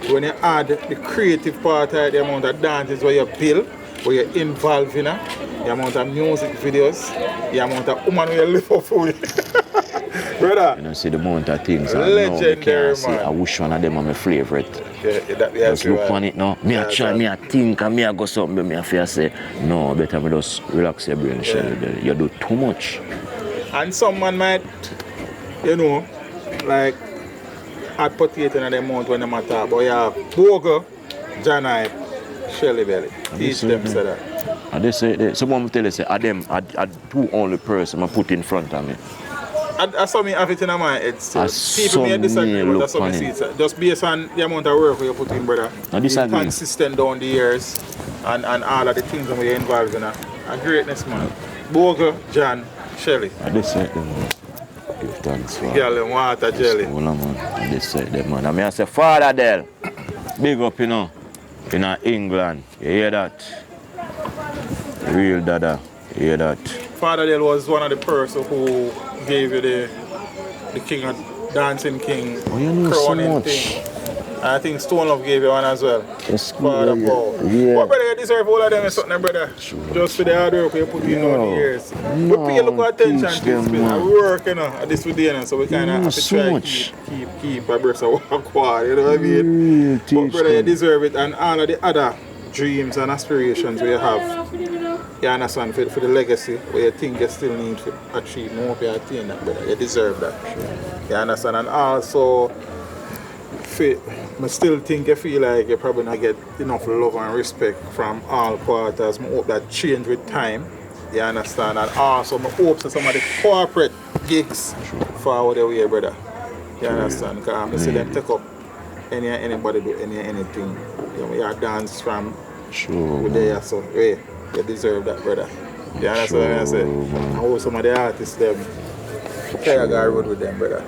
When you add the creative part of the amount of dances where you build, where you're involved in, the amount of music videos, the amount of woman where you live up for you. Brother, you know, see the amount of things legendary, man. I wish one of them are my favorite. Just look on it now. Me I try, me I think, and me I go something, but me I feel say, no, better me just relax your brain, Shelly Belly. You do too much. And some man might, you know, like add potato in the amount when they matter, but you have Bogo, Janite, Shelly Belly. Teach them say that. And they say, someone will tell you, say, I two only person I put in front of me. I saw me have it in my head still. People may disagree, but that's what I see it. Just based on the amount of work you put in, brother. Being consistent down the years and all of the things that we're involved in. A greatness, man. Bogle, John, Shelly. I just said them, man. Give thanks for girl, water jelly. Man. I just said them, man. I mean, I say, Father Del, big up, you know, in England. You hear that? Real dada. You hear that? Father Del was one of the persons who gave you the King of Dancing King crowning thing. And I think Stone Love gave you one as well. Yes, Father Paul. Yeah. But brother, you deserve all of them or something, brother. Sure. Just for the hard work you put in all the years. We pay a lot of attention to this business. We work, you know, at this with you, so we kind of have to try keep our breath walk wide, you know what I mean? But brother, you deserve it, and all of the other dreams and aspirations we have. You understand, for the legacy where you think you still need to achieve more, you attain that, brother. You deserve that. Sure. You understand? And also, I still think you feel like you probably not get enough love and respect from all quarters. I hope that change with time. You understand? And also, I hope that some of the corporate gigs forward the way, brother. You understand? Because I see them take up anybody do anything. You know, you dance from with there, so hey. You deserve that, brother. You understand what I say? I hope some of the artists them carry a road with them, brother.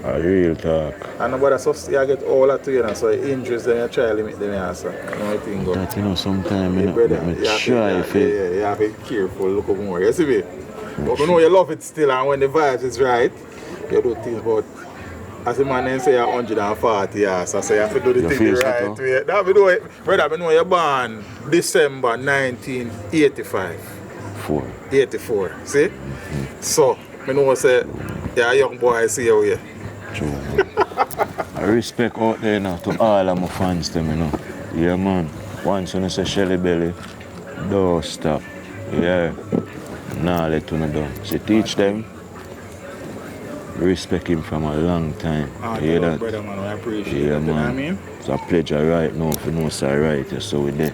A real talk. And nobody so you get all that to you, know, so injuries then you try to limit them answer. You know what I think? That you know sometimes you have to be careful, look up more. You see me? But you know you love it still, and when the vibes is right, you do things, but as a man then say you're 140 years, so you have to do the thing the right way. That we do it. Brother, I know you're born December 1985. 84, see? So, I know say you're a young boy, I see you here. True. I respect out there now to all of my fans, them, you know. Yeah, man. Once when you say Shelly Belly, don't stop. Yeah. Nah, let you know down. So teach them. Respect him from a long time. You hear that? Brother, man, I appreciate that. You know what I mean? It's a pleasure right now if you know so right. So we there.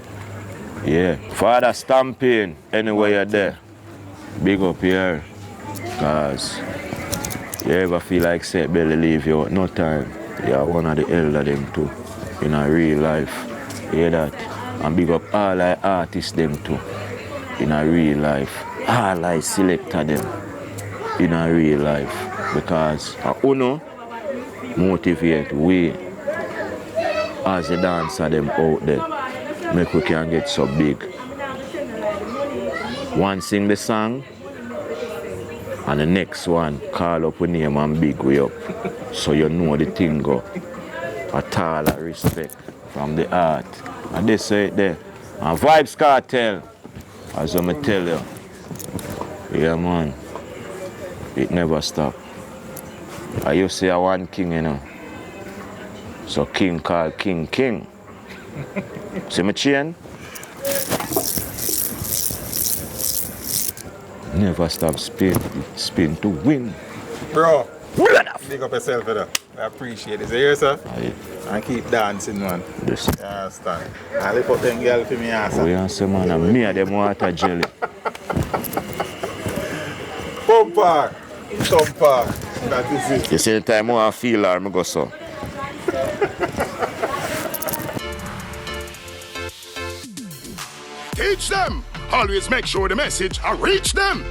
Yeah. Father Stamping, anywhere you're there. Big up here. Cause you ever feel like say belly leave you at no time. Yeah, one of the elder them too. In a real life. Hear that? And big up all I artists them too. In a real life. All I selector them. In a real life. Because Uno motivate we as a dancer them out there. Make we can get so big. One sing the song and the next one call up with name and big way up. So you know the thing go. At all respect from the art. And they say it there. And Vibes Cartel, as I tell you. Yeah man. It never stop. I used to say one king, you know. So king call king king. See my chain? Never stop spin to win. Bro, big up yourself, brother. I appreciate it. See yourself? And keep dancing, man. Yes. You understand? I lift up them girl for me answer. We answer, man, and me and them water jelly. Pumper, thumper. That is it. You see the time I feel her, I go so. Teach them. Always make sure the message reach them.